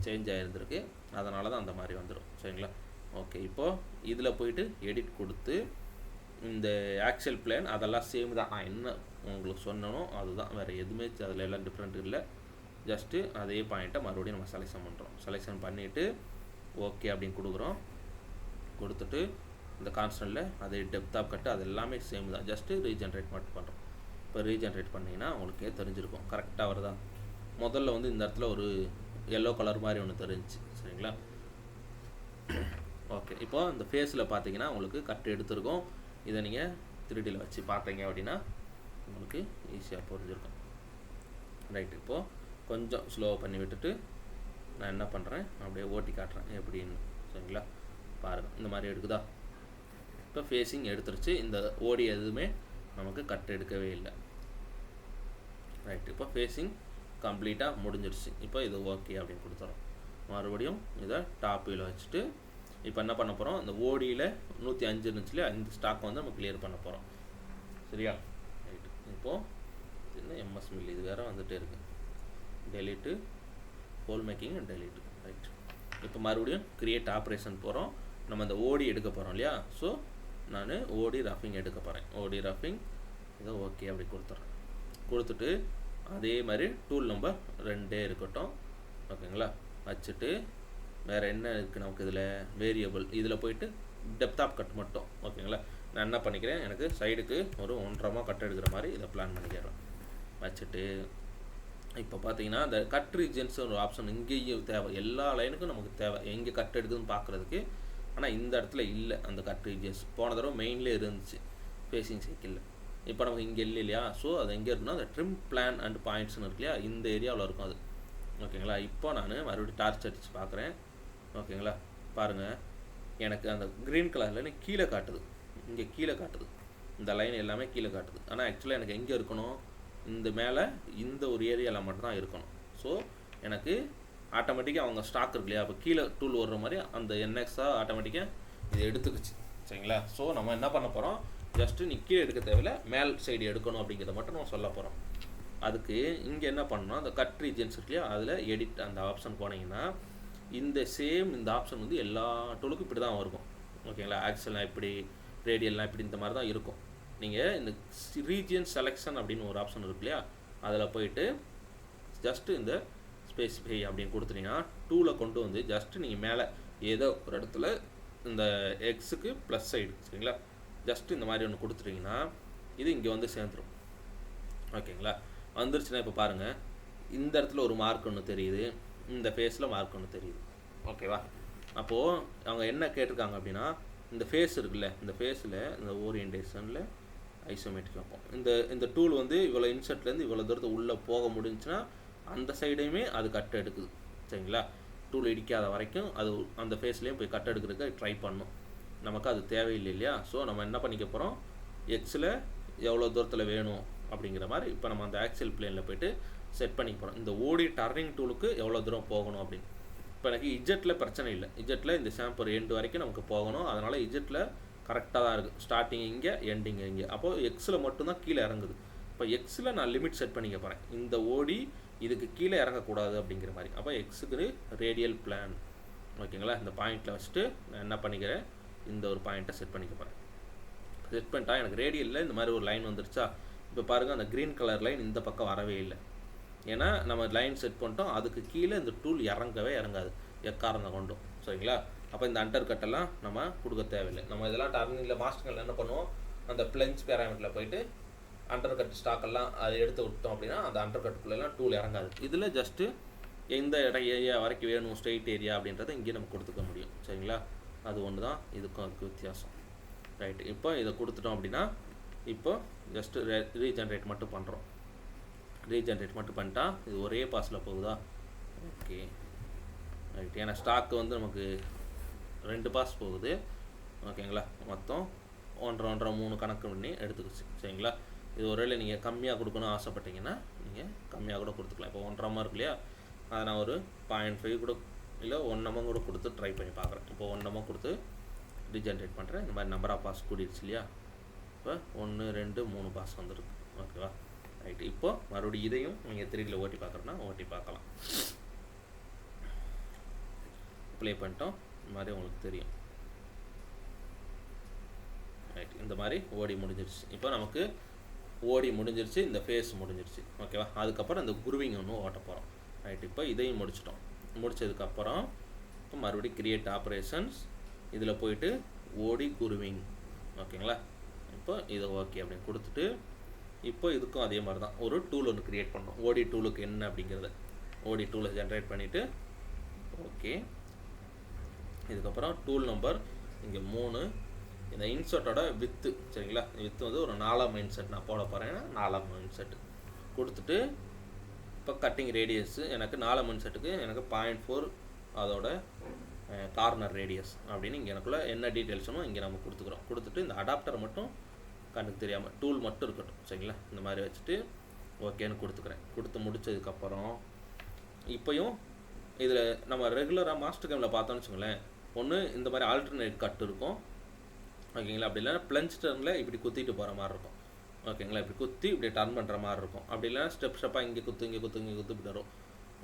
சேஞ்ச் ஆகிருந்திருக்கு, அதனால தான் அந்த மாதிரி வந்துடும் சரிங்களா. ஓகே, இப்போது இதில் போயிட்டு எடிட் கொடுத்து இந்த ஆக்சுவல் பிளான் அதெல்லாம் சேம் தான், நான் என்ன உங்களுக்கு சொன்னனோ அதுதான், வேறு எதுவுமே அதில் எல்லாம் டிஃப்ரெண்ட் இல்லை. ஜஸ்ட்டு அதே பாயிண்ட்டை மறுபடியும் நம்ம செலெக்ஷன் பண்ணுறோம். செலெக்ஷன் பண்ணிவிட்டு ஓகே அப்படின்னு கொடுக்குறோம். கொடுத்துட்டு இந்த கான்ஸ்டன்ட்டில் அதே டெப்த் ஆஃப் கட்டு அது எல்லாமே சேம் தான், ஜஸ்ட்டு ரீஜென்ரேட் மட்டும் பண்ணுறோம். இப்போ ரீஜென்ரேட் பண்ணிங்கன்னா உங்களுக்கே தெரிஞ்சிருக்கும் கரெக்டாக வருதா. முதல்ல வந்து இந்த இடத்துல ஒரு எல்லோ கலர் மாதிரி ஒன்று தெரிஞ்சிச்சு சரிங்களா. ஓகே, இப்போ இந்த ஃபேஸில் பார்த்தீங்கன்னா உங்களுக்கு கட்டு எடுத்துருக்கோம். இதை நீங்கள் 3Dயில் வச்சு பார்த்தீங்க அப்படின்னா உங்களுக்கு ஈஸியாக புரிஞ்சிருக்கும். ரைட், இப்போது கொஞ்சம் ஸ்லோவாக பண்ணி விட்டுட்டு நான் என்ன பண்ணுறேன் அப்படியே ஓட்டி காட்டுறேன் எப்படின்னு சரிங்களா. பாருங்கள் இந்த மாதிரி எடுக்குதா. இப்போ ஃபேஸிங் எடுத்துருச்சு, இந்த ஓடி எதுவுமே நமக்கு கட் எடுக்கவே இல்லை. ரைட், இப்போ ஃபேஸிங் கம்ப்ளீட்டாக முடிஞ்சிடுச்சு. இப்போ இது ஓகே அப்படின்னு கொடுத்துறோம். மறுபடியும் இதை டாப் வியூவில் வச்சுட்டு இப்போ என்ன பண்ண போகிறோம், இந்த ஓடியில் 105 இருந்துச்சுல இந்த ஸ்டாக் வந்து நம்ம கிளியர் பண்ண போகிறோம் சரியா. ரைட்டு, இப்போது இன்னும் எம்எஸ் மில் இது வேறு வந்துகிட்டே இருக்குது. Delete whole making delete. Right, இப்போ மறுபடியும் க்ரியேட் ஆப்ரேஷன் போகிறோம். நம்ம இந்த ஓடி எடுக்க போகிறோம் இல்லையா. ஸோ நான் ஓடி ரஃபிங் எடுக்க போகிறேன். ஓடி ரஃபிங் இதை ஓகே அப்படி கொடுத்துட்றேன். கொடுத்துட்டு அதே மாதிரி டூல் நம்பர் 2 இருக்கட்டும் ஓகேங்களா. வச்சுட்டு வேறு என்ன இருக்குது நமக்கு இதில் வேரியபிள், இதில் போயிட்டு டெப்த் ஆஃப் கட் மட்டும் ஓகேங்களா. நான் என்ன பண்ணிக்கிறேன், எனக்கு சைடுக்கு ஒரு 1.5 கட் எடுக்கிற மாதிரி இதை பிளான் பண்ணிக்கிறேன். வச்சுட்டு இப்போ பார்த்தீங்கன்னா இந்த கட் ரீஜன்ஸ் ஒரு ஆப்ஷன் இங்கேயும் தேவை, எல்லா லைனுக்கும் நமக்கு தேவை எங்கே கட் எடுக்குதுன்னு பார்க்குறதுக்கு. ஆனால் இந்த இடத்துல இல்லை அந்த கட் ரீஜன்ஸ். போன தடவை மெயின்லேயே இருந்துச்சு ஃபேஸிங் சைக்கிளில், இப்போ நமக்கு இங்கே இல்லை இல்லையா. ஸோ அது எங்கே இருக்குன்னா அந்த ட்ரிம் பிளான் அண்ட் பாயிண்ட்ஸ்னு இருக்கு இல்லையா, இந்த ஏரியாவில் இருக்கும் அது ஓகேங்களா. இப்போ நான் மறுபடியும் டார்ச் அடித்து பார்க்குறேன் ஓகேங்களா. பாருங்கள் எனக்கு அந்த க்ரீன் கலரில் கீழே காட்டுது, இங்கே கீழே காட்டுது, இந்த லைன் எல்லாமே கீழே காட்டுது. ஆனால் ஆக்சுவலாக எனக்கு எங்கே இருக்கணும், இந்த மேலே இந்த ஒரு ஏரியாவில் மட்டும்தான் இருக்கணும். ஸோ எனக்கு ஆட்டோமேட்டிக்காக அவங்க ஸ்டாக் இருக்கு இல்லையா, அப்போ கீழே டூல் வர்ற மாதிரி அந்த என்எக்ஸாக ஆட்டோமேட்டிக்காக இது எடுத்துக்கிச்சு சரிங்களா. ஸோ நம்ம என்ன பண்ண போகிறோம், ஜஸ்ட்டு நீ கீழே எடுக்க தேவையில்லை, மேல் சைடு எடுக்கணும் அப்படிங்கிறத மட்டும் நம்ம சொல்ல போகிறோம். அதுக்கு இங்கே என்ன பண்ணணும், அந்த கட் ரீஜன்ஸ் இருக்கு இல்லையா, அதில் எடிட் அந்த ஆப்ஷன் போனீங்கன்னா இந்த சேம் இந்த ஆப்ஷன் வந்து எல்லா டூலுக்கும் இப்படி தான் இருக்கும் ஓகேங்களா. ஆக்சல்லாம் இப்படி, ரேடியல்லாம் இப்படி இந்த மாதிரி தான் இருக்கும். நீங்கள் இந்த ரீஜியன் செலெக்ஷன் அப்படின்னு ஒரு ஆப்ஷன் இருக்கு இல்லையா, அதில் போயிட்டு ஜஸ்ட்டு இந்த ஸ்பெசிஃபை அப்படின்னு கொடுத்துட்டீங்கன்னா டூவில் கொண்டு வந்து ஜஸ்ட்டு நீங்கள் மேலே ஏதோ ஒரு இடத்துல இந்த எக்ஸுக்கு ப்ளஸ் சைடு சரிங்களா, ஜஸ்ட்டு இந்த மாதிரி ஒன்று கொடுத்துட்டிங்கன்னா இது இங்கே வந்து சேர்ந்துடும் ஓகேங்களா. வந்துருச்சுன்னா இப்போ பாருங்கள் இந்த இடத்துல ஒரு மார்க் ஒன்று தெரியுது, இந்த ஃபேஸில் மார்க் ஒன்று தெரியுது ஓகேவா. அப்போது அவங்க என்ன கேட்டிருக்காங்க அப்படின்னா இந்த ஃபேஸ் இருக்குல்ல, இந்த ஃபேஸில் இந்த ஓரியன்டேஷனில் ஐசோமெட்ரிக் வைப்போம். இந்த டூல் வந்து இவ்வளோ இன்செர்ட்லேருந்து இவ்வளோ தூரத்தை உள்ளே போக முடிஞ்சுன்னா அந்த சைடையுமே அது கட் எடுக்குது சரிங்களா. டூல் இடிக்காத வரைக்கும் அது அந்த ஃபேஸ்லேயும் போய் கட் எடுக்கிறதுக்கு ட்ரை பண்ணும். நமக்கு அது தேவையில்லை இல்லையா. ஸோ நம்ம என்ன பண்ணிக்க போகிறோம், எக்ஸில் எவ்வளோ தூரத்தில் வேணும் அப்படிங்கிற மாதிரி இப்போ நம்ம அந்த ஆக்சியல் பிளேனில் போய்ட்டு செட் பண்ணிக்க போகிறோம். இந்த ஓடி டர்னிங் டூலுக்கு எவ்வளோ தூரம் போகணும் அப்படின்னு. இப்போ எனக்கு இஜெட்டில் பிரச்சனை இல்லை, இஜெட்டில் இந்த சாம்பர் எண்டு வரைக்கும் நமக்கு போகணும். அதனால் இஜெட்டில் கரெக்டாக தான் இருக்குது, ஸ்டார்டிங் இங்கே எண்டிங் இங்கே. அப்போது எக்ஸில் மட்டும்தான் கீழே இறங்குது. இப்போ எக்ஸில் நான் லிமிட் செட் பண்ணிக்க போகிறேன், இந்த ஓடி இதுக்கு கீழே இறங்கக்கூடாது அப்படிங்கிற மாதிரி. அப்போ எக்ஸுக்கு ரேடியல் பிளான் ஓகேங்களா. இந்த பாயிண்ட்டில் வச்சுட்டு நான் என்ன பண்ணிக்கிறேன், இந்த ஒரு பாயிண்ட்டை செட் பண்ணிக்க போகிறேன். செட் பண்ணிட்டா எனக்கு ரேடியலில் இந்த மாதிரி ஒரு லைன் வந்துருச்சா. இப்போ பாருங்கள் அந்த க்ரீன் கலர் லைன் இந்த பக்கம் வரவே இல்லை, ஏன்னா நம்ம லைன் செட் பண்ணிட்டோம். அதுக்கு கீழே இந்த டூல் இறங்கவே இறங்காது எக்காரணம் கொண்டும் சரிங்களா. அப்போ இந்த அண்டர் கட்டெல்லாம் நம்ம கொடுக்க தேவையில்லை. நம்ம இதெல்லாம் டர்னிங்கில் மாஸ்டரில் என்ன பண்ணுவோம், அந்த பிளஞ்ச் பேராமீட்டரில் போயிட்டு அண்டர் கட் ஸ்டாக்கெல்லாம் அதை எடுத்து விட்டோம் அப்படின்னா அந்த அண்டர் கட்டுக்குள்ளெல்லாம் டூல் இறங்காது. இதில் ஜஸ்ட்டு எந்த ஏரியா வரைக்கும் வேணும் ஸ்ட்ரெயிட் ஏரியா அப்படின்றத இங்கே நம்ம கொடுத்துக்க முடியும் சரிங்களா. அது ஒன்று தான் இதுக்கும் அதுக்கு வித்தியாசம். ரைட்டு, இப்போ இதை கொடுத்துட்டோம் அப்படின்னா இப்போ ஜஸ்ட்டு ரீஜென்ரேட் மட்டும் பண்ணுறோம். ரீஜென்ரேட் மட்டும் பண்ணிட்டா இது ஒரே பாஸில் போகுதா. ஓகே ரைட், ஏன்னா ஸ்டாக்கு வந்து நமக்கு 2 பாஸ் போகுது ஓகேங்களா. மொத்தம் 1.5 3 கணக்கு பண்ணி எடுத்துக்கிச்சு சரிங்களா. இது ஒருவேளை நீங்கள் கம்மியாக கொடுக்கணும்னு ஆசைப்பட்டீங்கன்னா நீங்கள் கம்மியாக கூட கொடுத்துக்கலாம். இப்போ 1.5 இருக்கு இல்லையா, அதை நான் ஒரு 0.5 கூட இல்லை 1 mm கூட கொடுத்து ட்ரை பண்ணி பார்க்குறேன். இப்போ 1 mm கொடுத்து ரீஜென்ரேட் பண்ணுறேன். இந்த மாதிரி நம்பர் ஆஃப் பாஸ் கூடிடுச்சு இல்லையா? இப்போ 1 2 3 பாஸ் வந்துருக்கு. ஓகேவா? ரைட்டு. இப்போ மறுபடியும் இதையும் நீங்கள் 3Dயில் ஓட்டி பார்க்குறோன்னா ஓட்டி பார்க்கலாம். ப்ளே பண்ணிட்டோம். இந்த மாதிரி உங்களுக்கு தெரியும். ரைட். இந்த மாதிரி ஓடி முடிஞ்சிருச்சு. இப்போ நமக்கு ஓடி முடிஞ்சிருச்சு, இந்த ஃபேஸ் முடிஞ்சிருச்சு. ஓகேவா? அதுக்கப்புறம் இந்த குருவிங் ஒன்று ஓட்ட போகிறோம். ரைட். இப்போ இதையும் முடிச்சிட்டோம். முடிச்சதுக்கப்புறம் இப்போ மறுபடியும் கிரியேட் ஆப்ரேஷன்ஸ், இதில் போயிட்டு ஓடி குருவிங். ஓகேங்களா? இப்போ இதை ஓகே அப்படின்னு கொடுத்துட்டு இப்போ இதுக்கும் அதே மாதிரி தான் ஒரு டூல் ஒன்று க்ரியேட் பண்ணோம். ஓடி டூலுக்கு என்ன அப்படிங்கிறத ஓடி டூலை ஜென்ரேட் பண்ணிவிட்டு ஓகே. இதுக்கப்புறம் டூல் நம்பர் இங்கே 3. இந்த இன்சர்ட்டோட வித்து சரிங்களா? வித்து வந்து ஒரு 4ஆம் இன்சர்ட் நான் போட போகிறேன். 4ஆம் இன்சர்ட் கொடுத்துட்டு இப்போ கட்டிங் ரேடியஸ் எனக்கு 4ஆம் இன்சர்ட்டுக்கு எனக்கு 0.4 அதோட கார்னர் ரேடியஸ் அப்படின்னு இங்கே எனக்குள்ள என்ன டீட்டெயில்ஸும் இங்கே நம்ம கொடுத்துக்குறோம். கொடுத்துட்டு இந்த அடாப்டர் மட்டும் கண்ணுக்கு தெரியாமல் டூல் மட்டும் இருக்கட்டும் சரிங்களா? இந்த மாதிரி வச்சுட்டு ஓகேன்னு கொடுத்துக்கிறேன். கொடுத்து முடித்ததுக்கப்புறம் இப்போயும் இதில் நம்ம ரெகுலராக மாஸ்டர் கேமில் பார்த்தோன்னு வச்சுக்கோங்களேன், ஒன்று இந்த மாதிரி ஆல்டர்னேட் கட் இருக்கும் ஓகேங்களா? அப்படி இல்லைன்னா பிளஞ்ச் டர்னில் இப்படி குத்திட்டு போகிற மாதிரி இருக்கும் ஓகேங்களா? இப்படி குத்தி இப்படி டர்ன் பண்ணுற மாதிரி இருக்கும். அப்படி இல்லைன்னா ஸ்டெப் ஸ்டெப்பாக இங்கே குத்து இங்கே குத்து இங்கே குத்து இப்படி வரும்.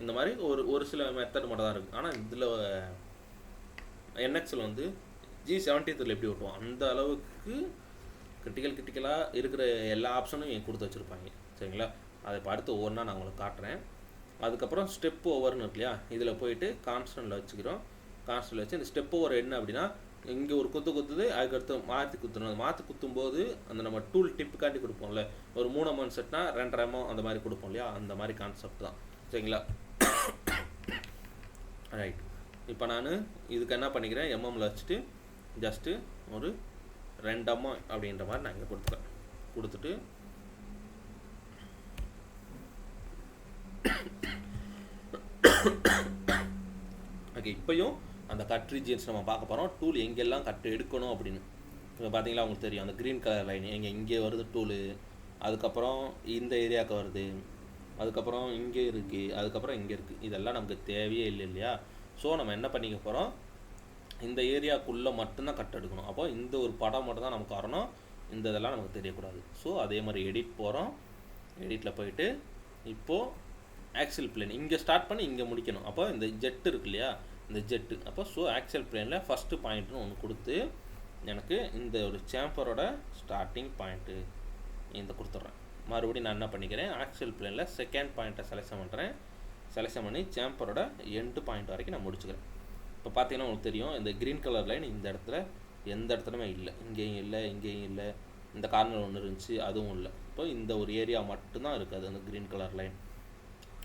இந்த மாதிரி ஒரு சில மெத்தட் மட்டும் தான் இருக்குது. ஆனால் இதில் NXL வந்து G73 எப்படி ஓட்டுவோம் அந்த அளவுக்கு கிரிட்டிக்கலாக இருக்கிற எல்லா ஆப்ஷனும் என் கொடுத்து வச்சுருப்பாங்க சரிங்களா? அதை இப்போ அடுத்து ஒவ்வொன்றா நான் உங்களுக்கு காட்டுறேன். அதுக்கப்புறம் ஸ்டெப் ஓவர்னு இருக்கு இல்லையா? இதில் போயிட்டு கான்ஸ்டன்ட்டில் வச்சுக்கிறோம். கான்ஸ்டன்ட்டில் வச்சு இந்த ஸ்டெப் ஓவர் என்ன அப்படின்னா, இங்கே ஒரு குத்துது அதுக்கடுத்து மாற்றி குத்தணும். அது மாற்றி குத்தும்போது அந்த நம்ம டூல் டிப்புக்காண்டி கொடுப்போம்ல, ஒரு 3 mm செட்னா 2.5 mm அந்த மாதிரி கொடுப்போம் இல்லையா? அந்த மாதிரி கான்செப்ட் தான் சரிங்களா? ரைட். இப்போ நான் இதுக்கு என்ன பண்ணிக்கிறேன், எம்எம்மில் வச்சுட்டு ஜஸ்ட்டு ஒரு 2 mm அப்படின்ற மாதிரி நான் இங்கே கொடுத்துக்கிறேன். கொடுத்துட்டு ஓகே. இப்போயும் அந்த கட் ரீஜியன்ஸ் நம்ம பார்க்க போகிறோம். டூல் எங்கெல்லாம் கட் எடுக்கணும் அப்படின்னு இப்போ பார்த்தீங்களா? உங்களுக்கு தெரியும் அந்த க்ரீன் கலர் லைன் இங்கே வருது டூலு. அதுக்கப்புறம் இந்த ஏரியாவுக்கு வருது. அதுக்கப்புறம் இங்கே இருக்குது. அதுக்கப்புறம் இங்கே இருக்குது. இதெல்லாம் நமக்கு தேவையே இல்லை இல்லையா? ஸோ நம்ம என்ன பண்ணிக்க போகிறோம், இந்த ஏரியாவுக்குள்ளே மட்டும்தான் கட் எடுக்கணும். அப்போ இந்த ஒரு படம் மட்டும் தான் நமக்கு வரணும். இந்த இதெல்லாம் நமக்கு தெரியக்கூடாது. ஸோ அதே மாதிரி எடிட் போகிறோம். எடிட்டில் போயிட்டு இப்போது ஆக்சியல் பிளேன் இங்கே ஸ்டார்ட் பண்ணி இங்கே முடிக்கணும். அப்போ இந்த ஜெட்டு இருக்கு இல்லையா? இந்த ஜெட்டு அப்போ ஸோ ஆக்சியல் பிளேனில் ஃபஸ்ட்டு பாயிண்ட்னு ஒன்று கொடுத்து எனக்கு இந்த ஒரு சேம்பரோட ஸ்டார்டிங் பாயிண்ட்டு இந்த கொடுத்துட்றேன். மறுபடியும் நான் என்ன பண்ணிக்கிறேன், ஆக்சியல் பிளேனில் செகண்ட் பாயிண்ட்டை செலக்ஷன் பண்ணுறேன். செலக்ஷன் பண்ணி சேம்பரோட எண்டு பாயிண்ட் வரைக்கும் நான் முடிச்சுக்கிறேன். இப்போ பார்த்தீங்கன்னா உங்களுக்கு தெரியும் இந்த க்ரீன் கலர் லைன் இந்த இடத்துல எந்த இடத்துலையுமே இல்லை. இங்கேயும் இல்லை, இங்கேயும் இல்லை. இந்த கார்னர் ஒன்று இருந்துச்சு, அதுவும் இல்லை. இப்போ இந்த ஒரு ஏரியா மட்டும்தான் இருக்காது அந்த க்ரீன் கலர் லைன்.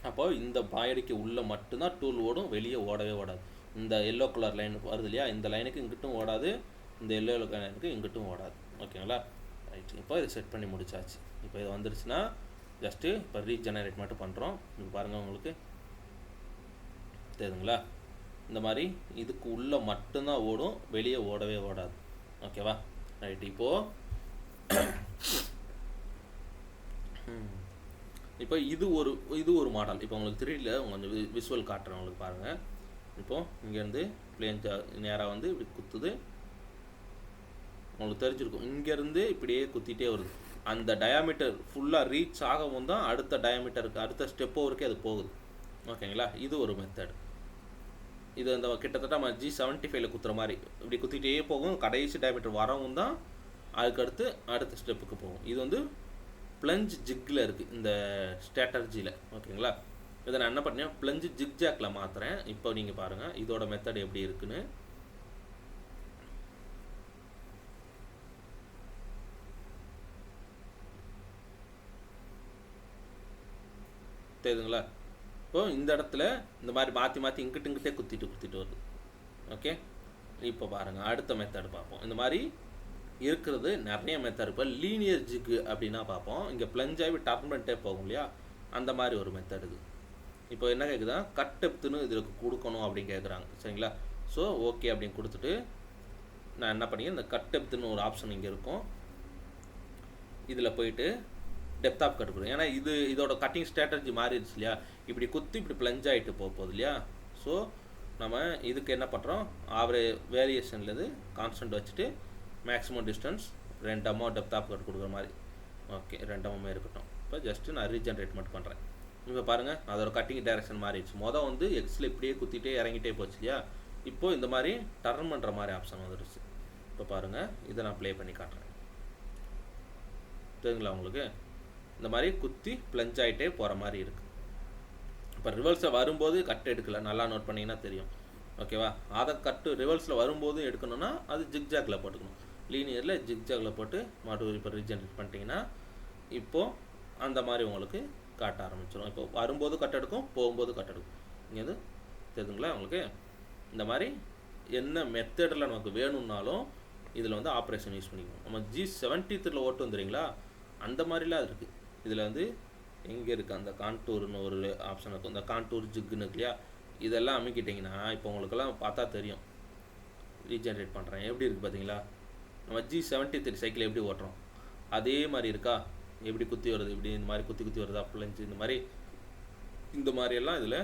அப்போ இந்த பாயடிக்கு உள்ளே மட்டும்தான் டூல் ஓடும், வெளியே ஓடவே ஓடாது. இந்த எல்லோ கலர் லைன் வருது இல்லையா? இந்த லைனுக்கு இங்கிட்டும் ஓடாது, இந்த எல்லோ லைனுக்கு இங்கிட்டும் ஓடாது. ஓகேங்களா? ரைட். இப்போ இதை செட் பண்ணி முடிச்சாச்சு. இப்போ இது வந்துருச்சுன்னா ஜஸ்ட்டு இப்போ ரீஜெனரேட் மட்டும் பண்ணுறோம். இப்போ பாருங்கள் உங்களுக்கு தெரியுதுங்களா? இந்த மாதிரி இதுக்கு உள்ளே மட்டும்தான் ஓடும், வெளியே ஓடவே ஓடாது. ஓகேவா? ரைட். இப்போ இது ஒரு மாடல். இப்போ உங்களுக்கு 3Dயில் கொஞ்சம் விஷுவல் காட்டுறேன் உங்களுக்கு பாருங்கள். இப்போது இங்கேருந்து பிளேன் நேராக வந்து இப்படி குத்துது. உங்களுக்கு தெரிஞ்சிருக்கும் இங்கேருந்து இப்படியே குத்திகிட்டே வருது. அந்த டயாமீட்டர் ஃபுல்லாக ரீச் ஆகவும் தான் அடுத்த டயாமீட்டருக்கு அடுத்த ஸ்டெப் ஓவருக்கே அது போகுது. ஓகேங்களா? இது ஒரு மெத்தட். இது அந்த கிட்டத்தட்ட நம்ம G75 குத்துற மாதிரி இப்படி குத்திகிட்டே போகும். கடைசி டயாமீட்டர் வரவும் தான் அதுக்கடுத்து அடுத்த ஸ்டெப்புக்கு போகும். இது வந்து பிளஞ்ச் ஜிக்கில் இருக்குது இந்த ஸ்ட்ராட்டர்ஜியில். ஓகேங்களா? இதை நான் என்ன பண்ணேன், பிளஞ்சு ஜிக்ஜாக்கில் மாற்றுறேன். இப்போ நீங்கள் பாருங்கள் இதோட மெத்தட் எப்படி இருக்குன்னு. தெரியுதுங்களா? இப்போ இந்த இடத்துல இந்த மாதிரி மாற்றி இங்கிட்டே குத்திட்டு வருது. ஓகே. இப்போ பாருங்கள் அடுத்த மெத்தட் பார்ப்போம். இந்த மாதிரி இருக்கிறது நிறைய மெத்தட். இப்போ லீனியர் ஜிக்கு அப்படின்னா பார்ப்போம். இங்கே பிளஞ்சாகி டர்ன் பண்ணிட்டே போகும் இல்லையா? அந்த மாதிரி ஒரு மெத்தட் இது. இப்போ என்ன கேட்குதா, கட் டெப்த்துன்னு இதில் கொடுக்கணும் அப்படின்னு கேட்குறாங்க சரிங்களா? ஸோ ஓகே அப்படின்னு கொடுத்துட்டு நான் என்ன பண்ணிக்கிறேன், இந்த கட் டெப்த்துன்னு ஒரு ஆப்ஷன் இங்கே இருக்கும். இதில் போயிட்டு டெப்த் ஆஃப் கட் கொடுக்கும். ஏன்னா இதோட கட்டிங் ஸ்ட்ராட்டர்ஜி மாறிடுச்சு இல்லையா? இப்படி குத்தி இப்படி பிளஞ்ச் ஆகிட்டு போகுது இல்லையா? ஸோ நம்ம இதுக்கு என்ன பண்ணுறோம், வேரியேஷன்லேருந்து கான்ஸ்டன்ட் வச்சுட்டு maximum distance 2 amount depth of cut கொடுக்குற மாதிரி. ஓகே, 2 அம்மே இருக்கட்டும். இப்போ ஜஸ்ட்டு நான் ரீஜென்ரேட் மட்டும் பண்ணுறேன். இப்போ பாருங்கள், அதோட கட்டிங் டைரக்ஷன் மாறிடுச்சு. மொதல் வந்து எக்ஸில் இப்படியே குத்திட்டே இறங்கிட்டே போச்சு இல்லையா, இப்போது இந்த மாதிரி டர்ன் பண்ணுற மாதிரி ஆப்ஷன் வந்துடுச்சு. இப்போ பாருங்கள், இதை நான் ப்ளே பண்ணி காட்டுறேன். தெரியுங்களா உங்களுக்கு, இந்த மாதிரி குத்தி ப்ளஞ்ச் ஆகிட்டே போகிற மாதிரி இருக்குது. இப்போ ரிவர்ஸில் வரும்போது கட் எடுக்கல, நல்லா நோட் பண்ணிங்கன்னா தெரியும். ஓகேவா, அதை கட்டு ரிவர்ஸில் வரும்போது எடுக்கணும்னா அது ஜிக்ஜாகில் போட்டுக்கணும். லீனியரில் ஜிக்ஜாகில் போட்டு மறுபடியும் இப்போ ரீஜென்ரேட் பண்ணிட்டீங்கன்னா இப்போது அந்த மாதிரி உங்களுக்கு காட்ட ஆரம்பிச்சிடும். இப்போ வரும்போது கட் எடுக்கும், போகும்போது கட் எடுக்கும். இங்கே தெரியுதுங்களா உங்களுக்கு. இந்த மாதிரி என்ன மெத்தடில் நமக்கு வேணும்னாலும் இதில் வந்து ஆப்ரேஷன் யூஸ் பண்ணிக்கணும். நம்ம G73 ஓட்டு வந்துடுறீங்களா, அந்த மாதிரிலாம் இருக்குது. இதில் வந்து எங்கே இருக்குது அந்த கான்டூர்னு ஒரு ஆப்ஷன் இருக்கும், இந்த கான்டூர் ஜிக்குன்னு இருக்கு இல்லையா, இதெல்லாம் அமைக்கிட்டிங்கன்னா இப்போ உங்களுக்கெல்லாம் பார்த்தா தெரியும். ரீஜென்ரேட் பண்ணுறேன் எப்படி இருக்குது பார்த்தீங்களா, நம்ம G73 சைக்கிள் எப்படி ஓட்டுறோம் அதே மாதிரி இருக்கா, எப்படி குத்தி வருது, இப்படி இந்த மாதிரி குத்தி குத்தி வருதா பிள்ளைஞ்சு, இந்த மாதிரியெல்லாம் இதில்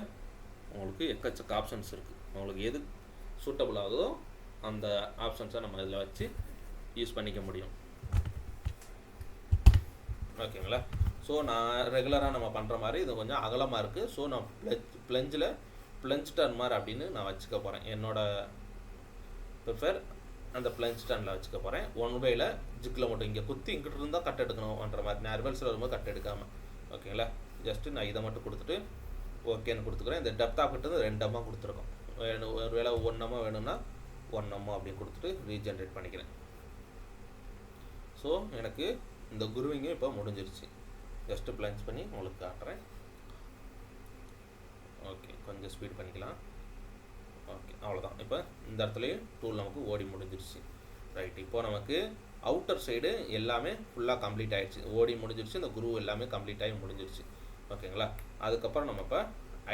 உங்களுக்கு எக்கச்சக்க ஆப்ஷன்ஸ் இருக்குது. உங்களுக்கு எது சூட்டபுள் ஆகுதோ அந்த ஆப்ஷன்ஸை நம்ம இதில் வச்சு யூஸ் பண்ணிக்க முடியும். ஓகேங்களா. ஸோ நான் ரெகுலராக நம்ம பண்ணுற மாதிரி இது கொஞ்சம் அகலமாக இருக்குது. ஸோ நான் ப்ளஞ்ச் டர்ன் மாதிரி அப்படின்னு நான் வச்சுக்க போகிறேன். என்னோடய ப்ரிஃபர் அந்த ப்ளஞ்ச் டர்னில் வச்சுக்க போகிறேன். ஒன் வேல ஜிக்கில் மட்டும் இங்கே குத்தி இங்கிட்டு இருந்தால் கட் எடுக்கணும்ன்ற மாதிரி, நான் ரிவர்ஸில் வரும்போது கட் எடுக்காமல். ஓகேங்களா, ஜஸ்ட்டு நான் இதை மட்டும் கொடுத்துட்டு ஓகேன்னு கொடுத்துக்கிறேன். இந்த டெப்த் ஆஃப் கிட்ட 2 அம்மா கொடுத்துருக்கோம். ஒரு வேளை 1 அம்மா வேணும்னா 1 அம்மா அப்படின்னு கொடுத்துட்டு ரீஜென்ரேட் பண்ணிக்கிறேன். ஸோ எனக்கு இந்த குருவிங்கும் இப்போ முடிஞ்சிருச்சு. ஜஸ்ட்டு ப்ளஞ்ச் பண்ணி உங்களுக்கு காட்டுறேன். ஓகே, கொஞ்சம் ஸ்பீட் பண்ணிக்கலாம். ஓகே, அவ்வளோதான். இப்போ இந்த இடத்துலையும் டூல் நமக்கு ஓடி முடிஞ்சிருச்சு. ரைட், இப்போது நமக்கு அவுட்டர் சைடு எல்லாமே ஃபுல்லாக கம்ப்ளீட் ஆகிடுச்சு. ஓடி முடிஞ்சிருச்சு, இந்த குரு எல்லாமே கம்ப்ளீட் ஆகி முடிஞ்சிருச்சு. ஓகேங்களா. அதுக்கப்புறம் நம்ம இப்போ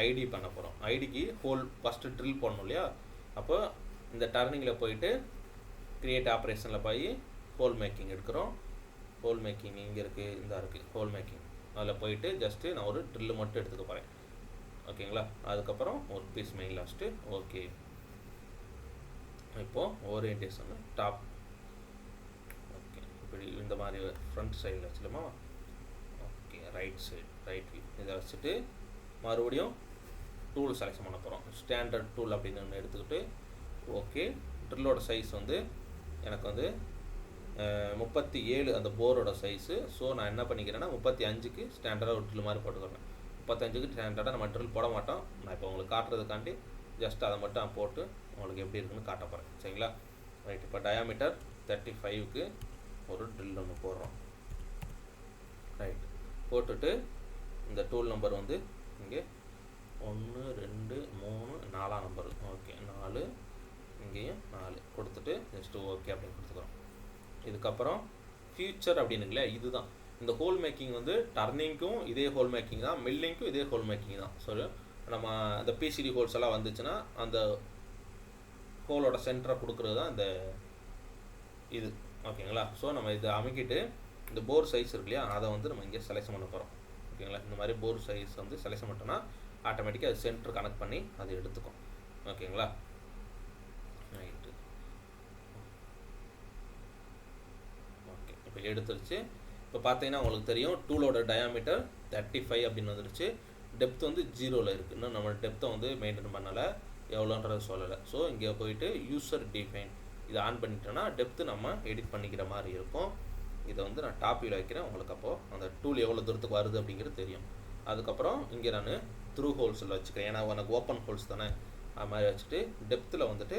ஐடி பண்ண போகிறோம். ஐடிக்கு ஹோல் ஃபஸ்ட்டு ட்ரில் போடணும் இல்லையா, அப்போ இந்த டர்னிங்கில் போயிட்டு க்ரியேட் ஆப்ரேஷனில் போய் ஹோல் மேக்கிங் எடுக்கிறோம். ஹோல் மேக்கிங் இங்கே இருக்குது, இந்த இருக்குது ஹோல் மேக்கிங். அதில் போயிட்டு ஜஸ்ட்டு நான் ஒரு ட்ரில்லு மட்டும் எடுத்துக்க போகிறேன். ஓகேங்களா. அதுக்கப்புறம் ஒரு பீஸ் மெயின் லாஸ்ட்டு. ஓகே, இப்போது ஓரியன்டேஷன் டாப். ஓகே, இப்படி இந்த மாதிரி ஃப்ரண்ட் சைடில் வச்சுக்கலாமா. Okay, right side right view இதை வச்சுட்டு மறுபடியும் டூல் செலக்ஷன் பண்ண போகிறோம். ஸ்டாண்டர்ட் டூல் அப்படின்னு ஒன்று எடுத்துக்கிட்டு ஓகே, ட்ரில்லோட சைஸ் வந்து எனக்கு வந்து 37 அந்த போரோட சைஸு. ஸோ நான் என்ன பண்ணிக்கிறேன்னா 35க்கு ஸ்டாண்டர்டாக ஒரு ட்ரில் மாதிரி போட்டுக்கிறேன். 35க்கு ஸ்டாண்டர்டாக நம்ம ட்ரில் போட மாட்டோம். நான் இப்போ உங்களுக்கு காட்டுறதுக்காண்டி ஜஸ்ட் அதை மட்டும் நான் போட்டு உங்களுக்கு எப்படி இருக்குன்னு காட்ட போகிறேன். சரிங்களா. ரைட், இப்போ டயாமீட்டர் 35க்கு ஒரு ட்ரில் ஒன்று போடுறோம். ரைட், போட்டுட்டு இந்த டூல் நம்பர் வந்து இங்கே 1 2 3 4ஆம் நம்பர். ஓகே, 4 இங்கேயும் 4 கொடுத்துட்டு ஜஸ்ட்டு ஓகே அப்படின்னு கொடுத்துக்கிறோம். இதுக்கப்புறம் ஃபியூச்சர் அப்படின்னுங்களே, இதுதான் இந்த ஹோல் மேக்கிங் வந்து டர்னிங்க்கும் இதே ஹோல் மேக்கிங் தான், மில்லிங்க்கும் இதே ஹோல் மேக்கிங் தான். ஸோ நம்ம அந்த பிசிடி ஹோல்ஸ் எல்லாம் வந்துச்சுன்னா அந்த ஹோலோட சென்டரை கொடுக்குறது தான் இந்த இது. ஓகேங்களா. ஸோ நம்ம இதை அமைக்கிட்டு இந்த போர் சைஸ் இருக்கு இல்லையா, அதை வந்து நம்ம இங்கே செலக்ஷன் பண்ண போகிறோம். ஓகேங்களா. இந்த மாதிரி போர் சைஸ் வந்து செலக்ஷன் பண்ணிட்டோம்னா ஆட்டோமேட்டிக்காக அது சென்டர் கனெக்ட் பண்ணி அது எடுத்துக்கும். ஓகேங்களா. ரைட்டு, ஓகே, இப்போ எடுத்துருச்சு. இப்போ பார்த்தீங்கன்னா உங்களுக்கு தெரியும் டூலோட டயாமீட்டர் 35 அப்படின்னு வந்துருச்சு. டெப்த் வந்து 0ல் இருக்குது. இன்னும் நம்ம டெப்த்தை வந்து மெயின்டைன் பண்ணலை, எவ்வளோன்றது சொல்லலை. ஸோ இங்கே போயிட்டு யூசர் டிஃபைன் இதை ஆன் பண்ணிட்டோன்னா டெப்த்து நம்ம எடிட் பண்ணிக்கிற மாதிரி இருக்கும். இதை வந்து நான் டாப் வியூவில் வைக்கிறேன். உங்களுக்கு அப்போது அந்த டூல் எவ்வளோ தூரத்துக்கு வருது அப்படிங்கிறது தெரியும். அதுக்கப்புறம் இங்கே நான் த்ரூ ஹோல்ஸில் வச்சுக்கிறேன், ஏன்னா எனக்கு ஓப்பன் ஹோல்ஸ் தானே. அது மாதிரி வச்சுட்டு டெப்த்தில் வந்துட்டு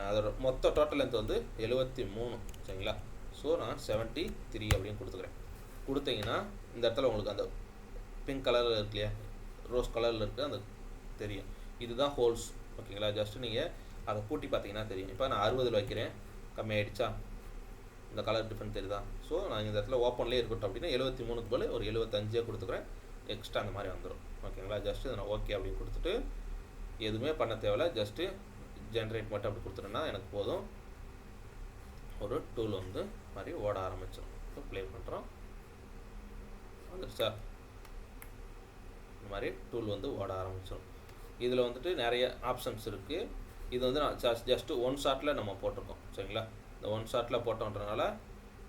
அதோட மொத்த டோட்டல் லென்த் வந்து 73. சரிங்களா. ஸோ நான் 73 அப்படின்னு கொடுத்துக்கிறேன். கொடுத்தீங்கன்னா இந்த இடத்துல உங்களுக்கு அந்த பிங்க் கலரில் இருக்கு இல்லையா, ரோஸ் கலரில் இருக்குது, அந்த தெரியும். இதுதான் ஹோல்ஸ். ஓகேங்களா. ஜஸ்ட்டு நீங்கள் அதை கூட்டி பார்த்தீங்கன்னா தெரியும். இப்போ நான் 60ல் வைக்கிறேன், கம்மியாயிடுச்சா, இந்த கலர் டிஃப்ரெண்ட் தெரியுதா. ஸோ நான் இந்த இடத்துல ஓப்பன்லேயே இருக்கட்டும் அப்படின்னா 73க்கு போல் ஒரு 75 கொடுத்துக்கிறேன். எக்ஸ்ட்ரா அந்த மாதிரி வந்துடும். ஓகேங்களா. ஜஸ்ட்டு நான் ஓகே அப்படின்னு கொடுத்துட்டு எதுவுமே பண்ண தேவையில்ல, ஜஸ்ட்டு ஜென்ரேட் மட்டும் அப்படி கொடுத்துட்டேன்னா எனக்கு போதும். ஒரு டூல் வந்து மாதிரி ஓட ஆரம்பிச்சிடும். இப்போ ப்ளே பண்ணுறோம், வந்துடுச்சா, இந்த மாதிரி டூல் வந்து ஓட ஆரம்பிச்சிடும். இதில் வந்துட்டு நிறைய ஆப்ஷன்ஸ் இருக்குது. இது வந்து நான் ஜஸ்ட்டு ஒன் ஷாட்டில் நம்ம போட்டிருக்கோம். சரிங்களா, இந்த ஒன் ஷாட்டில் போட்டோன்றனால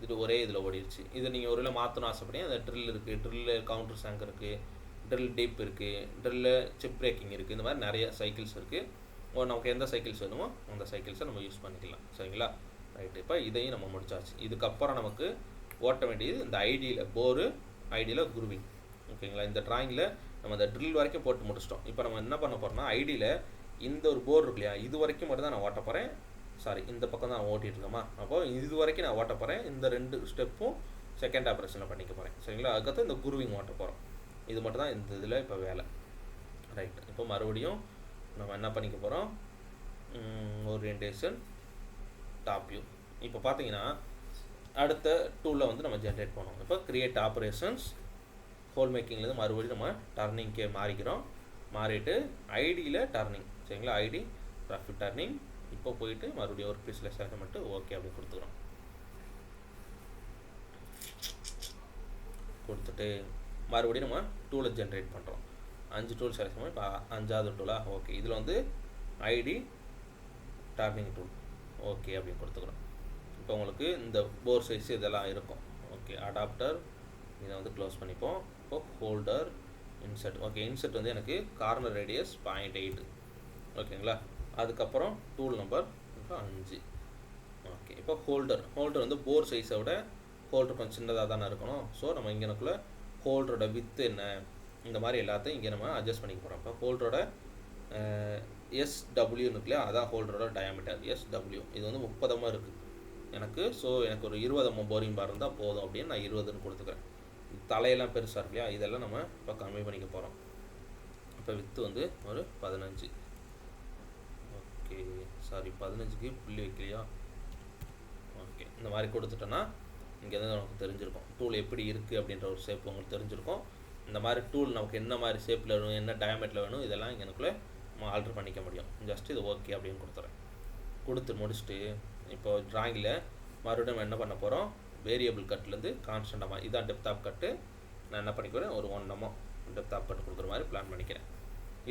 இது ஒரே இதில் ஓடிடுச்சு. இது நீங்கள் ஒரு மாற்றணும் ஆசைப்படி அந்த ட்ரில் இருக்குது, ட்ரில்லு கவுண்டர் சாங்க் இருக்குது, ட்ரில் டீப் இருக்குது, ட்ரில்லு சிப் பிரேக்கிங் இருக்குது. இந்த மாதிரி நிறைய சைக்கிள்ஸ் இருக்குது. நமக்கு எந்த சைக்கிள்ஸ் வேணுமோ அந்த சைக்கிள்ஸை நம்ம யூஸ் பண்ணிக்கலாம். சரிங்களா, ரைட்டு. இப்போ இதையும் நம்ம முடிச்சாச்சு. இதுக்கப்புறம் நமக்கு ஓட்ட வேண்டியது இந்த ஐடியில் போரு, ஐடியில் குருவிங். ஓகேங்களா, இந்த ட்ராயிங்கில் நம்ம இந்த ட்ரில் வரைக்கும் போட்டு முடிச்சிட்டோம். இப்போ நம்ம என்ன பண்ண போகிறோம்னா ஐடியில் இந்த ஒரு போர் இருக்கு இல்லையா, இது வரைக்கும் மட்டும் தான் நான் ஓட்ட போகிறேன். சாரி, இந்த பக்கம் தான் ஓட்டிகிட்டு இருக்கோமா, அப்போது இது வரைக்கும் நான் ஓட்ட போகிறேன். இந்த 2 ஸ்டெப்பும் செகண்ட் ஆப்ரேஷனில் பண்ணிக்க போகிறேன். சரிங்களா, அதுக்கடுத்து இந்த குருவிங் ஓட்ட போகிறோம். இது மட்டும் தான் இந்த இதில் இப்போ வேலை. ரைட்டு. இப்போ மறுபடியும் நம்ம என்ன பண்ணிக்க போகிறோம், ஓரியன்டேஷன், டாப் வியூ. இப்போ பார்த்தீங்கன்னா அடுத்த டூலில் வந்து நம்ம ஜென்ரேட் பண்ணுவோம். இப்போ கிரியேட் ஆப்ரேஷன்ஸ், ஹோல் மேக்கிங்லேருந்து மறுபடியும் நம்ம டர்னிங்க்கே மாறிக்கிறோம். மாறிட்டு ஐடியில் டர்னிங். சரிங்களா, ஐடி ப்ராஃபிட் டர்னிங். இப்போ போயிட்டு மறுபடியும் ஒரு பீஸில் செலக்ட் பண்ணிட்டு ஓகே அப்படி கொடுத்துக்கிறோம். கொடுத்துட்டு மறுபடியும் நம்ம டூலை ஜென்ரேட் பண்ணுறோம். 5 டூல் செலக்ட் பண்ணி இப்போ 5வது டூலாக ஓகே. இதில் வந்து ஐடி டர்னிங் டூல் ஓகே அப்படின்னு கொடுத்துக்கிறோம். இப்போ உங்களுக்கு இந்த போர் சைஸ் இதெல்லாம் இருக்கும். ஓகே, அடாப்டர் இதை வந்து க்ளோஸ் பண்ணிப்போம். இப்போ ஹோல்டர், இன்செர்ட். ஓகே, இன்செர்ட் வந்து எனக்கு கார்னர் ரேடியஸ் 0.8. ஓகேங்களா, அதுக்கப்புறம் டூல் நம்பர் இப்போ 5. ஓகே, இப்போ ஹோல்டர் வந்து போர் சைஸை விட ஹோல்டர் கொஞ்சம் சின்னதாக தானே இருக்கணும். ஸோ நம்ம இங்கேனக்குள்ளே ஹோல்டரோட வித்து என்ன, இந்த மாதிரி எல்லாத்தையும் இங்கே நம்ம அட்ஜஸ்ட் பண்ணிக்க போகிறோம். இப்போ ஹோல்டரோட SW இருக்குல்லையா, அதான் ஹோல்டரோட டயாமீட்டர் SW. இது வந்து 30 இருக்குது எனக்கு. ஸோ எனக்கு ஒரு 20 போரிங் பார் இருந்தால் போதும் அப்படின்னு நான் 20ன்னு கொடுத்துக்கிறேன். தலையெல்லாம் பெருசாக இருக்கு இல்லையா, இதெல்லாம் நம்ம இப்போ கம்மி பண்ணிக்க போகிறோம். இப்போ வித்து வந்து ஒரு 15. ஓகே, சாரி 15க்கு புள்ளி வைக்கலையா. ஓகே, இந்த மாதிரி கொடுத்துட்டோன்னா இங்கேருந்து நமக்கு தெரிஞ்சிருக்கும் டூல் எப்படி இருக்குது அப்படின்ற ஒரு ஷேப் உங்களுக்கு தெரிஞ்சிருக்கும். இந்த மாதிரி டூல் நமக்கு என்ன மாதிரி ஷேப்பில் வேணும், என்ன டயாமீட்டரில் வேணும், இதெல்லாம் எனக்குள்ளே நம்ம ஆல்ட்ரு பண்ணிக்க முடியும். ஜஸ்ட் இது ஓகே அப்படின்னு கொடுத்துறேன். கொடுத்து முடிச்சுட்டு இப்போ ட்ராயிங்கில் மறுபடியும் என்ன பண்ண போகிறோம், வேரியபிள் கட்லேருந்து கான்ஸ்டண்ட்டாக இதான் டெப்த் ஆஃப் கட்டு. நான் என்ன பண்ணிக்கிறேன், ஒரு 1 டெப்த் ஆஃப் கட் கொடுக்குற மாதிரி பிளான் பண்ணிக்கிறேன்.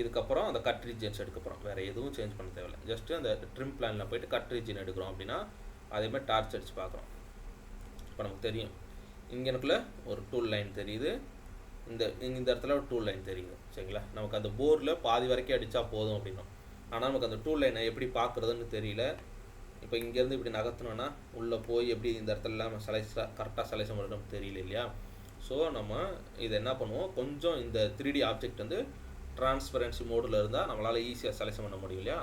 இதுக்கப்புறம் அந்த கட் ரீஜன்ஸ் எடுக்க போகிறோம். வேறு எதுவும் சேஞ்ச் பண்ண தேவையில்லை. ஜஸ்ட்டு அந்த ட்ரிம் பிளானில் போய்ட்டு கட் ரீஜன் எடுக்கிறோம் அப்படின்னா அதேமாதிரி டார்ச் அடிச்சு பார்க்குறோம். இப்போ நமக்கு தெரியும் இங்கே எனக்குள்ளே ஒரு டூல் லைன் தெரியுது, இந்த இடத்துல ஒரு டூல் லைன் தெரியுது. சரிங்களா, நமக்கு அந்த போர்டில் பாதி வரைக்கும் அடித்தா போதும் அப்படின்னும். ஆனால் நமக்கு அந்த டூல் லைனை எப்படி பார்க்குறதுன்னு தெரியல. இப்போ இங்கேருந்து இப்படி நகர்த்தணுன்னா உள்ளே போய் எப்படி இந்த இடத்துலலாம் கரெக்டாக செலக்ஷன் பண்ணணும் தெரியல இல்லையா. ஸோ நம்ம இதை என்ன பண்ணுவோம், கொஞ்சம் இந்த 3D ஆப்ஜெக்ட் வந்து டிரான்ஸ்பரன்சி மோடில் இருந்தால் நம்மளால் ஈஸியாக செலக்ஷன் பண்ண முடியும் இல்லையா.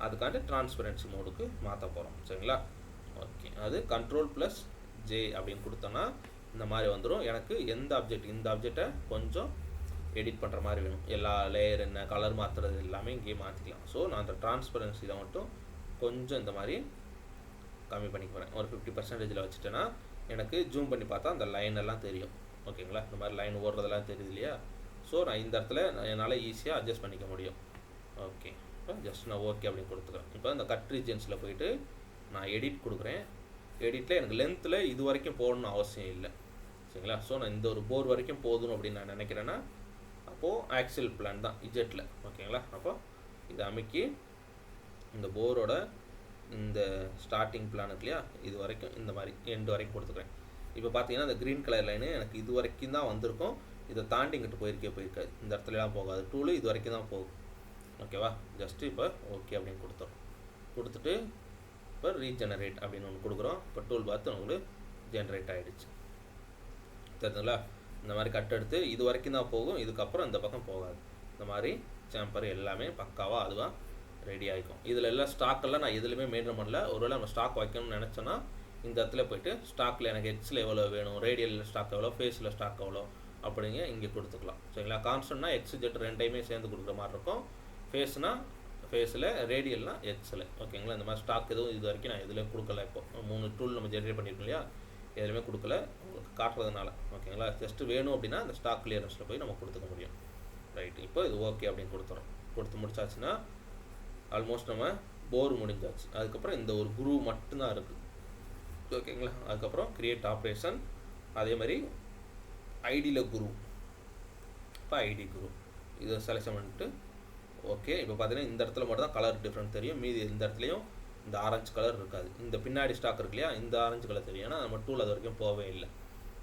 அதுக்காண்டி டிரான்ஸ்பரன்சி மோடுக்கு மாற்ற போகிறோம். சரிங்களா, ஓகே. அது Ctrl+J அப்படின்னு கொடுத்தோன்னா இந்த மாதிரி வந்துடும். எனக்கு இந்த ஆப்ஜெக்டை கொஞ்சம் எடிட் பண்ணுற மாதிரி வேணும். எல்லா லேயர் என்ன கலர் மாற்றுறது எல்லாமே இங்கேயே மாற்றிக்கலாம். ஸோ நான் அந்த டிரான்ஸ்பரன்சியில் மட்டும் கொஞ்சம் இந்த மாதிரி கம்மி பண்ணிக்க போகிறேன். ஒரு 50% வச்சுட்டேன்னா எனக்கு ஜூம் பண்ணி பார்த்தா அந்த லைன் எல்லாம் தெரியும். ஓகேங்களா, இந்த மாதிரி லைன் ஓடுறதெல்லாம் தெரியுது இல்லையா. ஸோ நான் இந்த இடத்துல என்னால் ஈஸியாக அட்ஜஸ்ட் பண்ணிக்க முடியும். ஓகே, இப்போ ஜஸ்ட் நான் ஓகே அப்படின்னு கொடுத்துக்கிறேன். இப்போ இந்த கட் ரீஜன்ஸில் போயிட்டு நான் எடிட் கொடுக்குறேன். எடிட்டில் எனக்கு லென்த்தில் இது வரைக்கும் போடணும்னு அவசியம் இல்லை. சரிங்களா, ஸோ நான் இந்த ஒரு போர் வரைக்கும் போதும் அப்படின்னு நான் நினைக்கிறேன்னா அப்போது ஆக்சியல் பிளான் தான் இஜெட்டில். ஓகேங்களா, அப்போ இதை அமைக்கி இந்த போரோட இந்த ஸ்டார்டிங் பிளான் இருக்கு இல்லையா, இது வரைக்கும் இந்த மாதிரி எண்டு வரைக்கும் கொடுத்துக்கிறேன். இப்போ பார்த்தீங்கன்னா இந்த க்ரீன் கலர் லைனு எனக்கு இது வரைக்கும் தான் வந்திருக்கும். இதை தாண்டி இங்கிட்டு போயிருக்காது, இந்த இடத்துலலாம் போகாது. டூலு இது வரைக்கும் தான் போகும். ஓகேவா, ஜஸ்ட்டு இப்போ ஓகே அப்படின்னு கொடுத்துட்டு இப்போ ரீஜெனரேட் அப்படின்னு ஒன்று கொடுக்குறோம். இப்போ டூல் பார்த்து உங்களுக்கு ஜென்ரேட் ஆகிடுச்சு. தெரிஞ்சுங்களா, இந்த மாதிரி கட் எடுத்து இது வரைக்கும் தான் போகும், இதுக்கப்புறம் இந்த பக்கம் போகாது. இந்த மாதிரி சாம்பர் எல்லாமே பக்காவாக அதுவாக ரெடி ஆகிக்கும். இதில் எல்லாம் ஸ்டாக்கெல்லாம் நான் எதுலையுமே மெயின்டைன் பண்ணல. ஒருவேளை நம்ம ஸ்டாக் வைக்கணும்னு நினச்சோன்னா இந்த இடத்துல போய்ட்டு ஸ்டாக்கில் எனக்கு எக்ஸில் எவ்வளோ வேணும், ரேடியலில் ஸ்டாக் எவ்வளோ, ஃபேஸில் ஸ்டாக் எவ்வளோ அப்படிங்க இங்கே கொடுத்துக்கலாம். சரிங்களா, கான்ஸ்டன்ட்னா எக்ஸ் ஜெட் ரெண்டையுமே சேர்ந்து கொடுக்குற மாதிரி இருக்கும். ஃபேஸில் ரேடியல்னால் எக்ஸில். ஓகேங்களா, இந்த மாதிரி ஸ்டாக் எதுவும் இது வரைக்கும் நான் எதுலேயும் கொடுக்கல. இப்போ 3 டூல் நம்ம ஜென்ரேட் பண்ணியிருக்கோம் இல்லையா, எதுலையுமே கொடுக்கல உங்களுக்கு காட்டுறதுனால. ஓகேங்களா, ஜஸ்ட்டு வேணும் அப்படின்னா அந்த ஸ்டாக் கிளியரன்ஸில் போய் நம்ம கொடுத்துக்க முடியும். ரைட், இப்போ இது ஓகே அப்படின்னு கொடுத்து முடிச்சாச்சுன்னா ஆல்மோஸ்ட் நம்ம போர் முடிஞ்சாச்சு. அதுக்கப்புறம் இந்த ஒரு குரூ மட்டும்தான் இருக்குது. ஓகேங்களா, அதுக்கப்புறம் கிரியேட் ஆப்ரேஷன், அதே மாதிரி ஐடியில் குரூ. இப்போ ஐடி குரூ இதை செலக்ஷன் பண்ணிட்டு ஓகே. இப்போ பார்த்தீங்கன்னா இந்த இடத்துல மட்டும் தான் கலர் டிஃப்ரெண்ட் தெரியும். மீதி இந்த இடத்துலையும் இந்த ஆரஞ்சு கலர் இருக்காது. இந்த பின்னாடி ஸ்டாக் இருக்கு இல்லையா, இந்த ஆரஞ்சு கலர் தெரியும். ஏன்னா நம்ம டூல் அது வரைக்கும் போகவே இல்லை.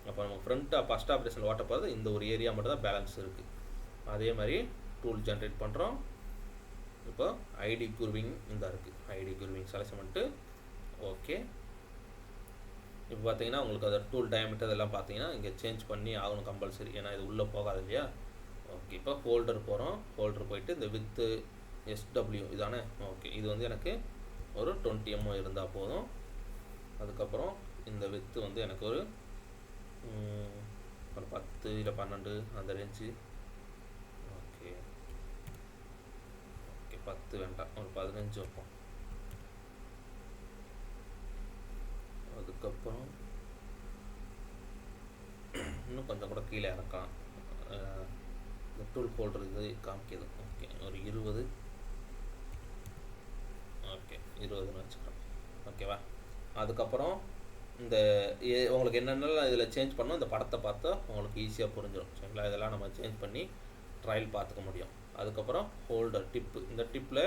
அப்போ நம்ம ஃபஸ்ட் ஆப்ரேஷன் ஓட்ட போகிறது இந்த ஒரு ஏரியா மட்டும் தான் பேலன்ஸ் இருக்குது. அதே மாதிரி டூல் ஜென்ரேட் பண்ணுறோம். இப்போ ஐடி குர்விங் இந்த இருக்குது. ஐடி குர்விங் செலக்ட் பண்ணிட்டு ஓகே. இப்போ பார்த்தீங்கன்னா உங்களுக்கு அதை டூல் டயமீட்டர் இதெல்லாம் பார்த்தீங்கன்னா இங்கே சேஞ்ச் பண்ணி ஆகணும் கம்பல்சரி, ஏன்னா இது உள்ளே போகாது இல்லையா. ஓகே. இப்போ ஹோல்டர் போகிறோம். ஹோல்டர் போயிட்டு இந்த வித்து SW இதானே. ஓகே. இது வந்து எனக்கு ஒரு 20 mm இருந்தால் போதும். அதுக்கப்புறம் இந்த வித்து வந்து எனக்கு ஒரு 10 இல்லை 12 அந்த ரேஞ்சு. ஓகே ஓகே 10 வேண்டாம், ஒரு 15 வைப்போம். அதுக்கப்புறம் இன்னும் கொஞ்சம் கூட கீழே இறக்கலாம். இந்த டூல் ஹோல்டர் இது காமிக்கிது. ஓகே ஒரு 20. ஓகே 20ன்னு வச்சுக்கிறோம். ஓகேவா. அதுக்கப்புறம் இந்த உங்களுக்கு என்னென்னலாம் இதில் சேஞ்ச் பண்ணோம் இந்த படத்தை பார்த்தா உங்களுக்கு ஈஸியாக புரிஞ்சிடும். சரிங்களா. இதெல்லாம் நம்ம சேஞ்ச் பண்ணி ட்ரையல் பார்த்துக்க முடியும். அதுக்கப்புறம் ஹோல்டர் டிப்பு. இந்த டிப்பில்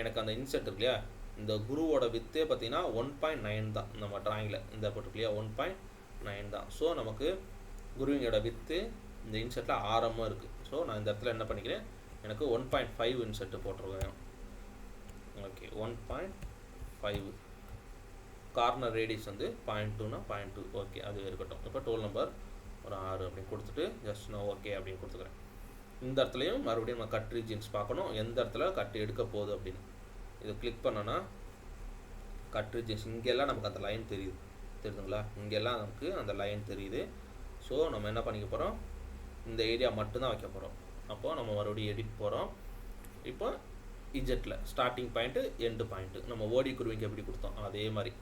எனக்கு அந்த இன்செட் இருக்கு இல்லையா, இந்த குருவோட வித்தே பார்த்தீங்கன்னா 1.9 தான் நம்ம ட்ராயிங்கில் இந்த போட்டுக்கலையா 1.9 தான். ஸோ நமக்கு குருவிங்கோட வித்து இந்த இன்செட்டில் ஆரமாக இருக்குது. ஸோ நான் இந்த இடத்துல என்ன பண்ணிக்கிறேன், எனக்கு 1.5 இன்செட்டு போட்டிருக்கேன். ஓகே 1.5. கார்னர் ரேடியஸ் வந்து 0.2னா 0.2. ஓகே அது இருக்கட்டும். இப்போ டோல் நம்பர் ஒரு 6 அப்படின்னு கொடுத்துட்டு ஜஸ்ட் நான் ஓகே அப்படின்னு கொடுத்துக்கிறேன். இந்த இடத்துலையும் மறுபடியும் நம்ம கட் ரீஜன்ஸ் பார்க்கணும், எந்த இடத்துல கட் எடுக்க போகுது அப்படின்னு. இதை கிளிக் பண்ணோன்னா கட் ரீஜன்ஸ் இங்கெல்லாம் நமக்கு அந்த லைன் தெரியுதுங்களா, இங்கெல்லாம் நமக்கு அந்த லைன் தெரியுது. ஸோ நம்ம என்ன பண்ணிக்க போகிறோம், இந்த ஏரியா மட்டும்தான் வைக்க போகிறோம். அப்போது நம்ம மறுபடியும் எடிட் போகிறோம். இப்போ இஜெட்டில் ஸ்டார்டிங் பாயிண்ட்டு எண்டு பாயிண்ட்டு நம்ம ஓடி குருவிங்க எப்படி கொடுத்தோம் அதே மாதிரி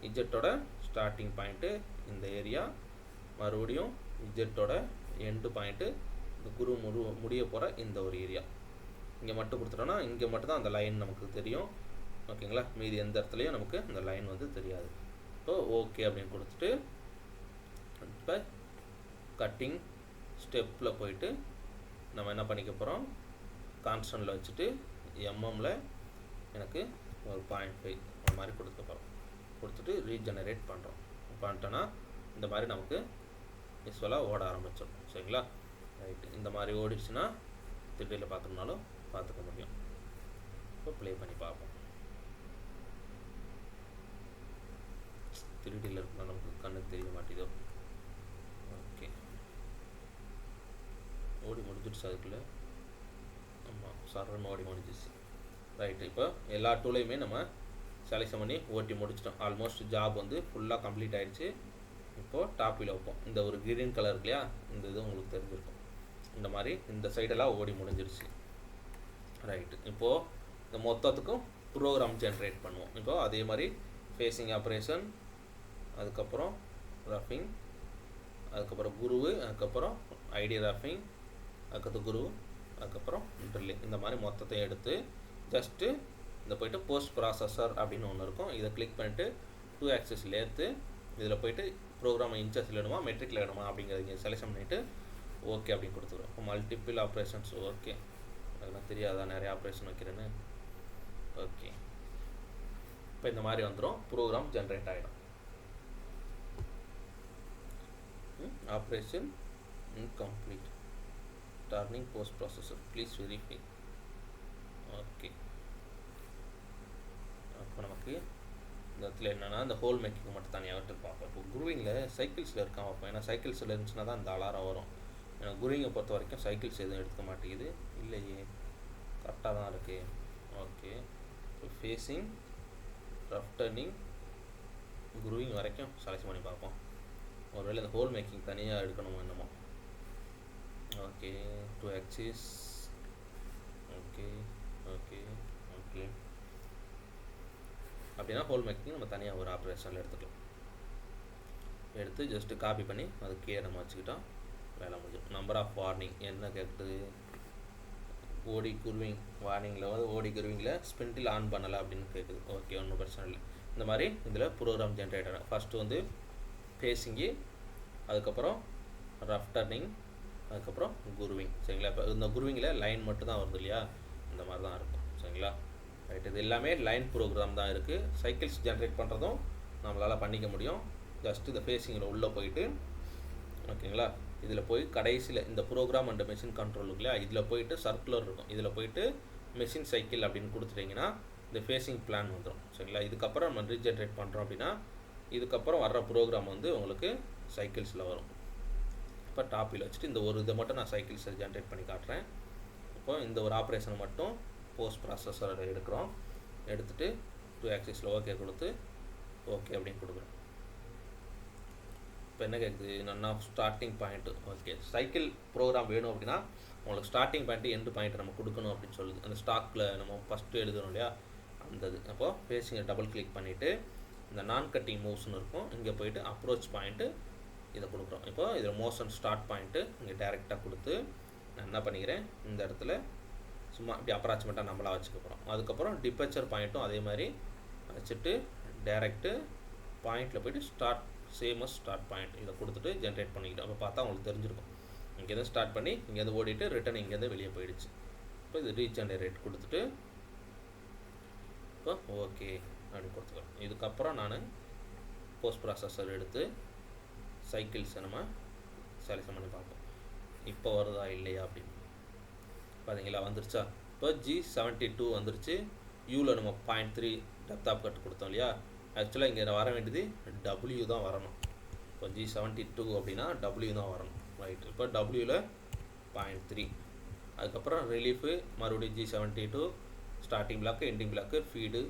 இஜெட்டோட ஸ்டார்டிங் பாயிண்ட்டு இந்த ஏரியா, மறுபடியும் இஜெட்டோட எண்டு பாயிண்ட்டு இந்த குரு முடிய போகிற இந்த ஒரு ஏரியா. இங்கே மட்டும் கொடுத்துட்டோன்னா இங்கே மட்டும் தான் அந்த லைன் நமக்கு தெரியும். ஓகேங்களா. மீதி எந்த இடத்துலையும் நமக்கு அந்த லைன் வந்து தெரியாது. ஸோ ஓகே அப்படின்னு கொடுத்துட்டு இப்போ கட்டிங் ஸ்டெப்பில் போயிட்டு நம்ம என்ன பண்ணிக்க போகிறோம், கான்ஸ்டன்ட்டில் வச்சுட்டு எம்எம்மில் எனக்கு ஒரு 0.5 அந்த மாதிரி கொடுக்க போகிறோம். கொடுத்துட்டு ரீஜெனரேட் பண்ணுறோம். பண்ணிட்டோன்னா இந்த மாதிரி நமக்கு யூஸ்வலாக ஓட ஆரம்பிச்சிடும். சரிங்களா. ரைட்டு. இந்த மாதிரி ஓடிடுச்சுன்னா 3Dயில் பார்க்கணுன்னாலும் பார்த்துக்க முடியும். இப்போ ப்ளே பண்ணி பார்ப்போம். 3Dயில் இருக்குன்னா நமக்கு கண்ணுக்கு தெரிய மாட்டேதோ. ஓகே ஓடி முடிஞ்சிடுச்சு அதுக்குள்ளே. ஆமாம் சர்வன் ஓடி முடிஞ்சிச்சு. ரைட்டு. இப்போ எல்லா டூலையுமே நம்ம செலக்ஷன் பண்ணி ஓட்டி முடிச்சிட்டோம். ஆல்மோஸ்ட் ஜாப் வந்து ஃபுல்லாக கம்ப்ளீட் ஆகிடுச்சு. இப்போது டாப்பில் வைப்போம். இந்த ஒரு கிரீன் கலர் இல்லையா, இந்த இது உங்களுக்கு தெரிஞ்சிருக்கும். இந்த மாதிரி இந்த சைடெல்லாம் ஓடி முடிஞ்சிருச்சு. ரைட்டு. இப்போது இந்த மொத்தத்துக்கும் ப்ரோக்ராம் ஜென்ரேட் பண்ணுவோம். இப்போது அதே மாதிரி ஃபேஸிங் ஆப்ரேஷன், அதுக்கப்புறம் ரஃபிங், அதுக்கப்புறம் குருவு, அதுக்கப்புறம் ஐடி ரஃபிங், அதுக்கப்புறம் குரு, அதுக்கப்புறம் ட்ரில்லிங். இந்த மாதிரி மொத்தத்தையும் எடுத்து ஜஸ்ட்டு இந்த போய்ட்டு போஸ்ட் ப்ராசஸர் அப்படின்னு ஒன்று இருக்கும். இதை கிளிக் பண்ணிவிட்டு 2 ஆக்சஸில் ஏற்று இதில் போய்ட்டு ப்ரோக்ராம் இன்ச்சஸில் வேணுமா மெட்ரிக்கில் வேணுமா அப்படிங்கிறத இங்கே செலக்ஷன் பண்ணிவிட்டு ஓகே அப்படின்னு கொடுத்துருவோம். இப்போ மல்டிபிள் ஆப்ரேஷன்ஸ். ஓகே அதெல்லாம் தெரியாதா நிறைய ஆப்ரேஷன் வைக்கிறேன்னு. ஓகே இப்போ இந்த மாதிரி வந்துடும். ப்ரோக்ராம் ஜென்ரேட் ஆகிடும். Operation incomplete turning post processor please verify. Okay அப்போ நமக்கு இந்த இடத்துல என்னென்னா இந்த ஹோல் மேக்கிங் மட்டும் தனியாக விட்டு பார்ப்போம். இப்போ குருவிங்கில் சைக்கிள்ஸில் இருக்கான் பார்ப்போம். ஏன்னா சைக்கிள்ஸில் இருந்துச்சுன்னா தான் இந்த அலாரம் வரும். ஏன்னா குருவிங்கை பொறுத்த வரைக்கும் சைக்கிள்ஸ் எதுவும் எடுத்துக்க மாட்டேங்குது. இல்லையே கரெக்டாக தான் இருக்குது. ஓகே இப்போ ஃபேஸிங் ரஃப் டர்னிங் குருவிங் வரைக்கும் செலக்ட் பண்ணி பார்ப்போம். ஒருவேளை இந்த ஹோல் மேக்கிங் தனியாக எடுக்கணுமோ என்னமோ. Okay 2 axis. Okay okay okay அப்படின்னா ஹோல் மேக்கிங் நம்ம தனியாக ஒரு ஆப்ரேஷனில் எடுத்துக்கலாம். எடுத்து ஜஸ்ட்டு காப்பி பண்ணி அது கீழே நம்ம வச்சுக்கிட்டோம், வேலை முடிஞ்சிடும். நம்பர் ஆஃப் வார்னிங் என்ன கேட்குது, ஓடி குருவிங் வார்னிங்கில் வந்து ஓடி குருவிங்கில் ஸ்பிண்டில் ஆன் பண்ணலை அப்படின்னு கேட்குது. ஓகே ஒன்றும் பிரச்சனை இல்லை. இந்த மாதிரி இதில் ப்ரோக்ராம் ஜென்ரேட்டர் ஃபஸ்ட்டு வந்து ஃபேஸிங்கு, அதுக்கப்புறம் ரஃப் டர்னிங், அதுக்கப்புறம் குருவிங். சரிங்களா. இப்போ இந்த குருவிங்கில் லைன் மட்டும் தான் வருது இல்லையா. இந்த மாதிரி தான் இருக்கும். சரிங்களா? ரைட். இது எல்லாமே லைன் ப்ரோக்ராம் தான் இருக்குது. சைக்கிள்ஸ் ஜென்ரேட் பண்ணுறதும் நம்மளால் பண்ணிக்க முடியும். ஜஸ்ட் இந்த ஃபேஸிங்கில் உள்ளே போயிட்டு, ஓகேங்களா, இதில் போய் கடைசியில் இந்த ப்ரோக்ராம் அண்ட் மெஷின் கண்ட்ரோல் இருக்கு இல்லையா, இதில் போயிட்டு சர்க்குலர் இருக்கும், இதில் போயிட்டு மெஷின் சைக்கிள் அப்படின்னு கொடுத்துட்டிங்கன்னா இந்த ஃபேஸிங் பிளான் வந்துடும். சரிங்களா? இதுக்கப்புறம் நம்ம ரீஜென்ரேட் பண்ணுறோம் அப்படின்னா இதுக்கப்புறம் வர்ற ப்ரோக்ராம் வந்து உங்களுக்கு சைக்கிள்ஸில் வரும். இப்போ டாப்பில் வச்சுட்டு இந்த ஒரு இதை மட்டும் நான் சைக்கிள்ஸை ஜென்ரேட் பண்ணி காட்டுறேன். இப்போ இந்த ஒரு ஆப்ரேஷனை மட்டும் போஸ்ட் ப்ராசஸர் எடுக்கிறோம். எடுத்துகிட்டு 2 ஆக்சிஸில் ஓகே கொடுத்து ஓகே அப்படின்னு கொடுக்குறோம். இப்போ என்ன கேட்குது, என்னென்னா starting point. Okay, cycle program வேணும் அப்படின்னா உங்களுக்கு ஸ்டார்டிங் பாயிண்ட்டு எண்டு பாயிண்ட் நம்ம கொடுக்கணும் அப்படின்னு சொல்லுது. அந்த ஸ்டாக்கில் நம்ம ஃபஸ்ட்டு எழுதுறோம் இல்லையா, அந்த இது. அப்போது ஃபேஸிங்கை டபுள் கிளிக் பண்ணிவிட்டு இந்த நான் கட்டிங் மூவ்ஸ்னு இருக்கும், இங்கே போயிட்டு அப்ரோச் பாயிண்ட்டு இதை கொடுக்குறோம். இப்போ இதில் மோஷன் ஸ்டார்ட் பாயிண்ட்டு இங்கே டேரெக்டாக கொடுத்து நான் என்ன பண்ணிக்கிறேன், இந்த இடத்துல சும்மா இப்படி அப்ராக்சிமேட்டாக நம்மளாக வச்சுக்க போகிறோம். அதுக்கப்புறம் டிபெச்சர் பாயிண்ட்டும் அதே மாதிரி வச்சுட்டு டேரெக்டு பாயிண்டில் போய்ட்டு ஸ்டார்ட் சேமஸ் ஸ்டார்ட் பாயிண்ட் இதை கொடுத்துட்டு ஜென்ரேட் பண்ணிக்கிட்டோம். அப்போ பார்த்தா உங்களுக்கு தெரிஞ்சிருக்கும், இங்கேருந்து ஸ்டார்ட் பண்ணி இங்கேருந்து ஓடிட்டு ரிட்டன் இங்கேருந்து வெளியே போயிடுச்சு. இப்போ இது ரீஜென்ரேட் கொடுத்துட்டு இப்போ ஓகே அப்படின்னு கொடுத்துக்கிறோம். இதுக்கப்புறம் நான் போஸ்ட் ப்ராசஸர் எடுத்து சைக்கிள்ஸை நம்ம செலக்ஷன் பண்ணி பார்ப்போம், இப்போ வருதா இல்லையா அப்படின்னு. பார்த்தீங்களா, வந்துருச்சா? இப்போ G72 வந்துருச்சு. யூவில் நம்ம 0.3 டெப்த் ஆஃப் கட் கொடுத்தோம் இல்லையா, ஆக்சுவலாக இங்கே வர வேண்டியது W தான் வரணும். இப்போ G72 அப்படின்னா W தான் வரணும். ரைட். இப்போ Wவில் 0.3, அதுக்கப்புறம் ரிலீஃபு மறுபடியும் G72, starting block ending block feed,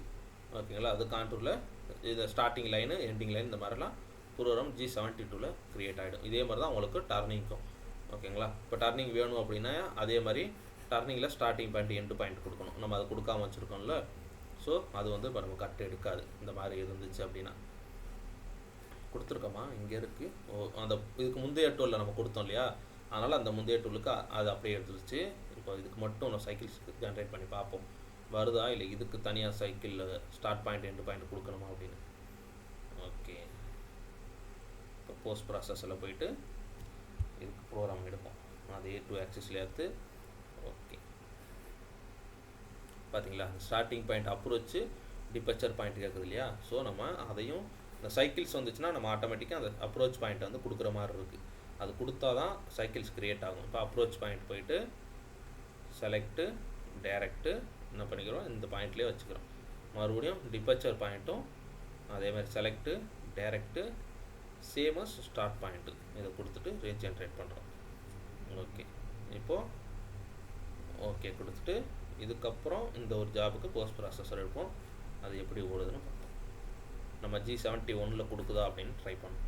ஓகேங்களா. அது கான்டூரில் இது ஸ்டார்டிங் லைனு எண்டிங் லைன் இந்த மாதிரிலாம் ப்ரோக்ராம் G72ல் க்ரியேட் ஆகிடும். இதே மாதிரி தான் உங்களுக்கு டர்னிங்க்கும், ஓகேங்களா. இப்போ டர்னிங் வேணும் அப்படின்னா அதே மாதிரி டர்னிங்கில் ஸ்டார்டிங் பாயிண்ட் எண்டு பாயிண்ட் கொடுக்கணும். நம்ம அதை கொடுக்காம வச்சுருக்கோம்ல, ஸோ அது வந்து இப்போ நம்ம கட் எடுக்காது. இந்த மாதிரி இருந்துச்சு அப்படின்னா கொடுத்துருக்கோமா, இங்கே இருக்குது. அந்த இதுக்கு முந்தைய டூலில் நம்ம கொடுத்தோம் இல்லையா, அதனால் அந்த முந்தைய டூலுக்கு அது அப்படியே எடுத்துருச்சு. இப்போ இதுக்கு மட்டும் நம்ம சைக்கிள்ஸுக்கு ஜென்ரேட் பண்ணி பார்ப்போம், வருதா இல்லை இதுக்கு தனியாக சைக்கிளில் ஸ்டார்ட் பாயிண்ட் எண்டு பாயிண்ட் கொடுக்கணுமா அப்படின்னு. ஓகே, இப்போ போஸ்ட் ப்ராசஸில் போயிட்டு இதுக்கு ப்ரோக்ராம் எடுப்போம், அதே 2 ஆக்சிஸில் எடுத்து. ஓகே, பார்த்தீங்களா, ஸ்டார்டிங் பாயிண்ட் அப்ரோச்சு டிபெச்சர் பாயிண்ட் கேட்குது இல்லையா, ஸோ நம்ம அதையும் இந்த சைக்கிள்ஸ் வந்துச்சுன்னா நம்ம ஆட்டோமேட்டிக்காக அந்த அப்ரோச் பாயிண்ட் வந்து கொடுக்குற மாதிரி இருக்குது. அது கொடுத்தா தான் சைக்கிள்ஸ் க்ரியேட் ஆகும். இப்போ அப்ரோச் பாயிண்ட் போயிட்டு செலக்ட்டு டேரெக்டு என்ன பண்ணிக்கிறோம், இந்த பாயிண்ட்லேயே வச்சுக்கிறோம். மறுபடியும் டிபெச்சர் பாயிண்ட்டும் அதே மாதிரி செலக்ட்டு டேரெக்டு சேமஸ் ஸ்டார்ட் பாயிண்ட்டு இதை கொடுத்துட்டு ரீஜென்ரேட் பண்ணுறோம். ஓகே, இப்போது ஓகே கொடுத்துட்டு இதுக்கப்புறம் இந்த ஒரு ஜாபுக்கு போஸ்ட் ப்ராசஸர் எடுப்போம், அது எப்படி ஓடுதுன்னு பார்ப்போம். நம்ம G71ல் கொடுக்குதா அப்படின்னு ட்ரை பண்ணோம்.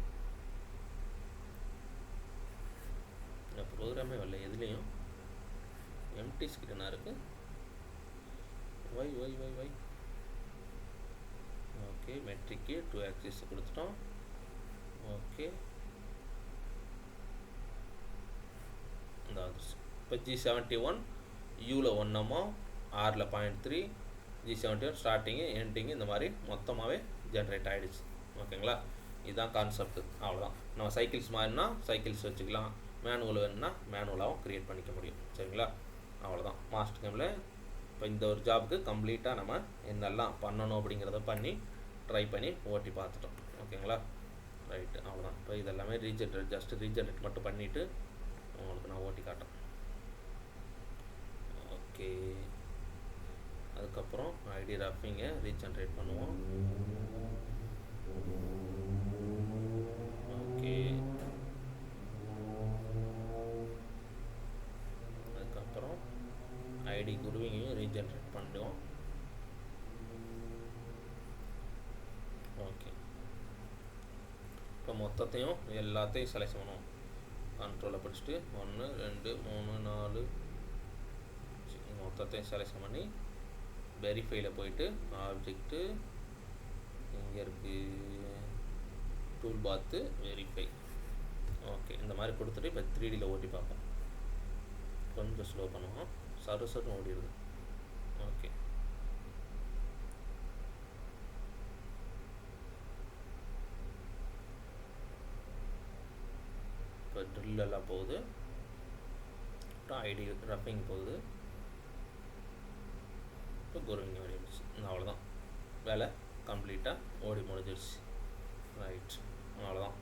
இந்த ப்ரோக்ராமே வரல, எதுலேயும் எம்டி ஸ்க்ரீனாக இருக்குது. வை ஓகே, மெட்ரிக்கு 2 ஆக்சிஸ் கொடுத்துட்டோம். ஓகே, இந்த வந்துருச்சு. இப்போ G71 யூவில் 1 ஆரில் 0.3, G71 ஸ்டார்டிங்கு எண்டிங்கு இந்த மாதிரி மொத்தமாகவே ஜென்ரேட் ஆகிடுச்சு. ஓகேங்களா, இதுதான் கான்செப்ட். அவ்வளோதான். நம்ம சைக்கிள்ஸ் மாதிரினா சைக்கிள்ஸ் வச்சுக்கலாம், மேனுவல் வேணும்னா மேனுவலாகவும் க்ரியேட் பண்ணிக்க முடியும். சரிங்களா, அவ்வளோதான். மாஸ்டர் கேமில் இப்போ இந்த ஒரு ஜாபுக்கு கம்ப்ளீட்டாக நம்ம என்னெல்லாம் பண்ணணும் அப்படிங்கிறத பண்ணி ட்ரை பண்ணி ஓட்டி பார்த்துட்டோம். ஓகேங்களா, ரைட்டு, அவ்வளோதான். இப்போ இதெல்லாமே ஜஸ்ட் ரீஜென்ரேட் மட்டும் பண்ணிவிட்டு உங்களுக்கு நான் ஓட்டி காட்டுறேன். ஓகே, அதுக்கப்புறம் ஐடி ரஃபிங்கை ரீஜென்ரேட் பண்ணுவோம். ஓகே, அதுக்கப்புறம் ஐடி குருவிங்கையும் ரீஜென்ரேட் பண்ணுவோம். ஓகே, இப்போ மொத்தத்தையும் எல்லாத்தையும் செலக்ட் பண்ணுவோம். கண்ட்ரோலை பிடிச்சிட்டு 1 2 3 4 மொத்தத்தையும் செலக்ஷன் பண்ணி வெரிஃபையில் போயிட்டு ஆப்ஜெக்ட்டு இங்கே இருக்குது, டூல் பாத்து வெரிஃபை. ஓகே, இந்த மாதிரி கொடுத்துட்டு இப்போ 3Dயில் ஓட்டி பார்ப்போம். கொஞ்சம் ஸ்லோ பண்ணுவோம், சர்ன்னு ஓடிடுது. ஓகே, இப்போ ட்ரில் எல்லாம் போகுது, அப்புறம் ஐடி ரஃபிங் போகுது. இப்போ குரு இங்கே ஓடிடுச்சு. அவ்வளோதான், வேலை கம்ப்ளீட்டாக ஓடி முடிஞ்சிடுச்சு. ரைட், அவ்வளோதான்.